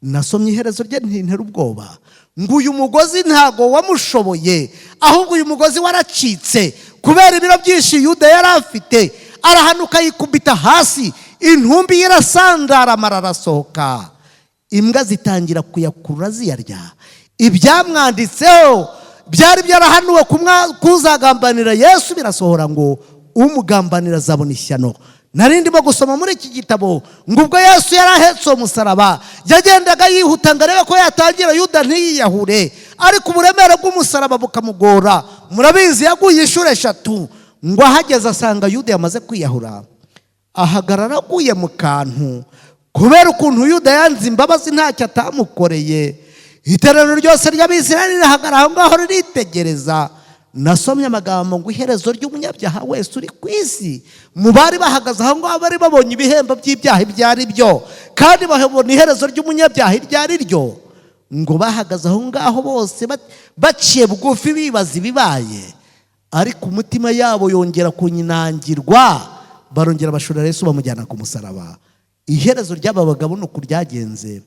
nasomye iherezo rye ntintera ubwoba, ngo uyu mugozi ntago wamushoboye, ahubwo uyu mugozi waracitse kubera ibiro byinshi Yuda yari afite. Arahanuka yikubita hasi, intumbi irasandara, amara arasohoka, imbwa zitangira kuyakurura ziyarya. Ibyamwanditseho byari byarahanuwe kuzagambanira Yesu birasohora, ngo umugambanira azabona ishyano. Nari ndimo gusoma muri iki gitabo ngo ubwo Yesu yari ahetse umusaraba, yagendaga yihuta ngo arebe ko yatangira Yuda ntiyiyahure, ariko uburemere bw'umusaraba bukamugora. Murabizi yaguye inshuro 3, ngo ahageze asanga Yuda yamaze kwiyahura. Ahagarara aguye mu kantu kubera ukuntu Yuda yanze imbabazi ntacyo atamukoreye. Iteraniro ryose ry'Abisirayeli rihagarara aho ngaho riritegereza. Nasomye amagambo ngo iherezo ry'umunyabyaha wese uri ku isi, mu bari bahagaze aho ngaho bari babonye ibihembo by'ibyaha ibyo ari byo, kandi babona iherezo ry'umunyabyaha iryo ari ryo. Ngo bahagaze aho ngaho bose baciye bugufi bibaza ibibaye, ariko umutima yabo yongera kunyinangirwa, barongera bashorera Yesu bamujyana ku musaraba. Iherezo ry'aba bagabo nuko ryagenze.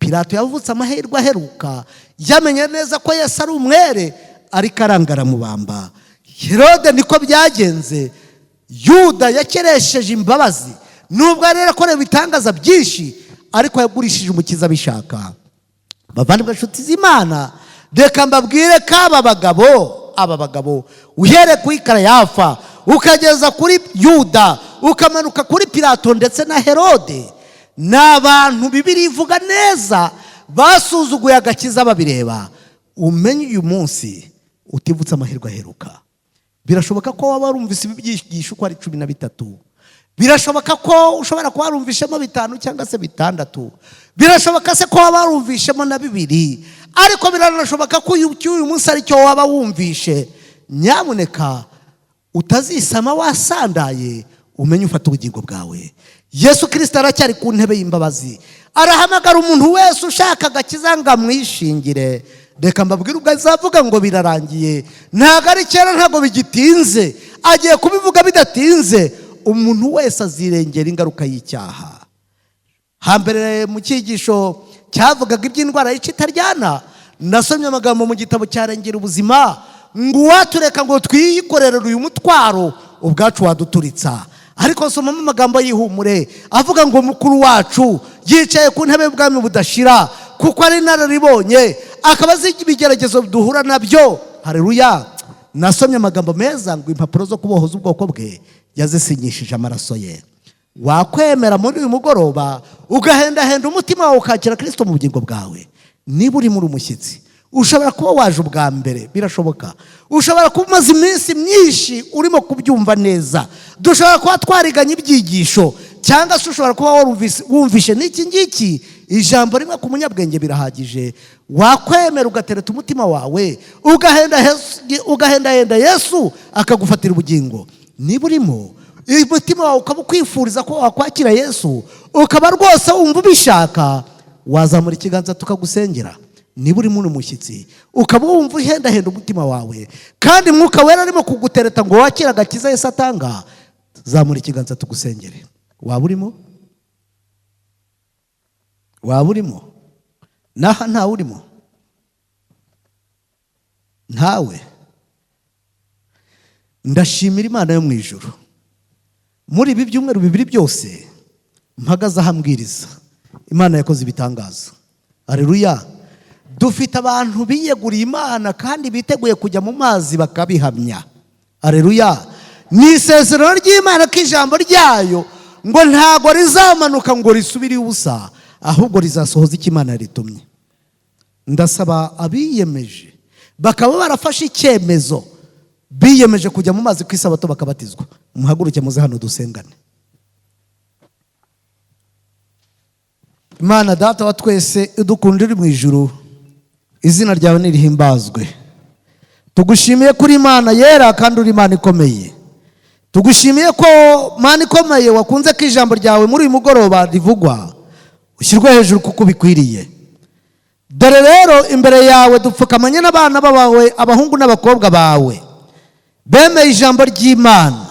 Pilato yavutse amahirwe aheruka, yamenye neza ko Yesu ari umwere, ariko arangara mubamba. Herode niko byagenze. Yuda yakeresheje imbabazi, nubwo yari yarakorewe ibitangaza byinshi, ariko yagurishije umukiza bishaka. Bavandimwe inshuti z'Imana, reka mbabwire ko aba bagabo uhereye kuri Kayafa ukageza kuri Yuda ukamanuka kuri Pilato ndetse na Herode, ni abantu Bibiliya ivuga neza basuzuguye agakiza babireba. Umenye uyu munsi utibutse amahirwe aheruka. Birashoboka ko waba warumvise ibyigisho uko ari 13. Birashoboka ko ushobora kuba warumvishemo 5 cyangwa se 6. Birashoboka se ko waba warumvishemo na 2, ariko biranashoboka ko uyu munsi ari cyo waba wumvishe. Nyamuneka utazisama wasandaye, umenye ufata ubugingo bwawe. Yesu Kristo aracyari ku ntebe y'imbabazi, arahamagara umuntu wese ushaka agakiza ngo amwishingire. Reka mbabwire ubwo azavuga ngo birarangiye, ntago ari kera, ntago bigitinze, agiye kubivuga bidatinze. Umuntu wese azirengera ingaruka y'icyaha. Hambere mu cyigisho cyavugaga iby'indwara y'ikitaryana, nasomye amagambo mu gitabo cyarengera ubuzima, ngo uwatureka ngo twiyikorere uyu mutwaro ubwacu waduturitsa. Ariko somamo amagambo y'ihumure avuga ngo mukuru wacu yicaye ku ntebe y'ubwami budashira, kuko ari nararibonye, akaba azi ibigeragezo duhura nabyo. Haleluya. Nasomye amagambo meza ngo impapuro zo kubohoza ubwoko bwe yazisinyishije amaraso ye. Wakwemera muri uyu mugoroba ugahendahenda umutima wawe ukakira Kristo mu bugingo bwawe, niba uri muri umushyitsi, ushobora kuba waje ubwa mbere, birashoboka. Ushobora kuba umaze iminsi myinshi urimo kubyumva neza. Dushobora kuba twariganye ibyigisho, cyangwa se ushobora kuba wumvishe n'iki ngiki. Ijambo rimwe ku munyabwenge birahagije. Wakwemera ugatereta umutima wawe, ugahendahenda Yesu akagufatira ubugingo. Niba urimo umutima wawe ukaba ukwifuriza ko wakwakira Yesu, ukaba rwose wumva ubishaka, wazamura ikiganza tukagusengera. Niba uri muri umushyitsi ukaba wumva uhendahenda umutima wawe, kandi Mwuka Wera arimo kugutereta ngo wakire agakiza Yesu atanga, zamura ikiganza tugusengere. Waba urimo? Waba urimo? Naha ntawe urimo? Ntawe? Ndashimira Imana yo mu ijuru, muri ibi byumweru bibiri byose mpagaze ahambwiriza, Imana yakoze ibitangaza. Haleluya. Dufite abantu biyeguriye Imana kandi biteguye kujya mu mazi bakabihamya. Haleluya. Ni isezerano ry'Imana ko ijambo ryayo ngo ntago rizamanuka ngo risubire ubusa, ahubwo rizasohoza icyo Imana yaritumye. Ndasaba abiyemeje bakaba barafashe icyemezo, biyemeje kujya mu mazi ku isabato bakabatizwa, muhaguruke muze hano dusengane. Imana Data wa twese udukunda uri mu ijuru, izina ryawe nirihimbazwe. Tugushimiye kuri Imana yera kandi uri Imana ikomeye. Tugushimiye ko Mana ikomeye wakunze ko ijambo ryawe muri uyu mugoroba rivugwa, ushyirwe hejuru kuko bikwiriye. Dore rero imbere yawe dupfukamanye n'abana bawe, abahungu n'abakobwa bawe, bemeye ijambo ry'Imana,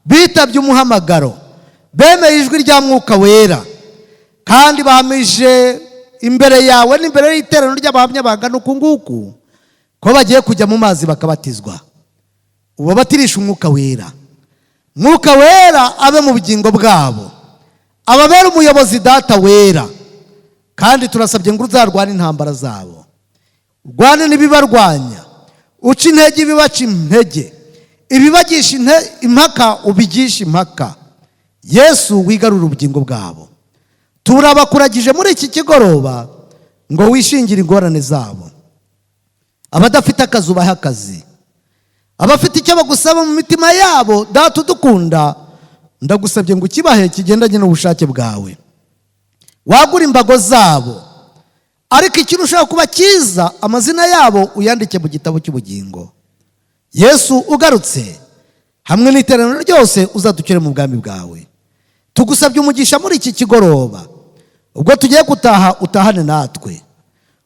bitabye umuhamagaro, bemeye ijwi rya Mwuka Wera, kandi bahamije imbere yawe n'imbere y'iteraniro ry'abahamya bangana uku nguku ko bagiye kujya mu mazi bakabatizwa. Ubabatirisha Umwuka Wera. Mwuka Wera abe mu bugingo bwabo, ababera umuyobozi Data Wera. Kandi turasabye ngo uzarwane intambara zabo, urwane n'ibibarwanya, uca intege ibibaca intege, ibibagisha impaka ubigisha impaka. Yesu wigarura ubugingo bwabo. Turabakuragije muri iki kigoroba ngo wishingire ingorane zabo. Abadafite akazi ubahe akazi, abafite icyo bagusaba mu mitima yabo, Data udukunda, ndagusabye ngo ukibahe kigendanye n'ubushake bwawe. Wagura imbago zabo, ariko ikintu ushaka kuba cyiza, amazina yabo uyandike mu gitabo cy'ubugingo. Yesu ugarutse hamwe n'iteraniro ryose uzadukire mu bwami bwawe. Tugusabye umugisha muri iki kigoroba, ubwo tugiye gutaha utahane natwe,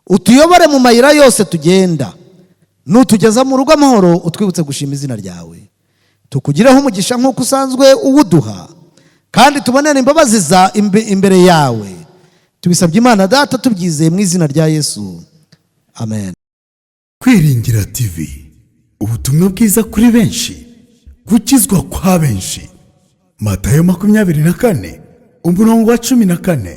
utuyobore mu mayira yose tugenda, nutugeza mu rugo amahoro utwibutse gushima izina ryawe. Tukugireho umugisha nk'uko usanzwe uwuduha, kandi tubonere imbabazi za imbere yawe. Tubisabye Imana Data tubyizeye mu izina rya Yesu, amen. Kwiringira TV, ubutumwa bwiza kuri benshi, gukizwa kwa benshi. Matayo 24:14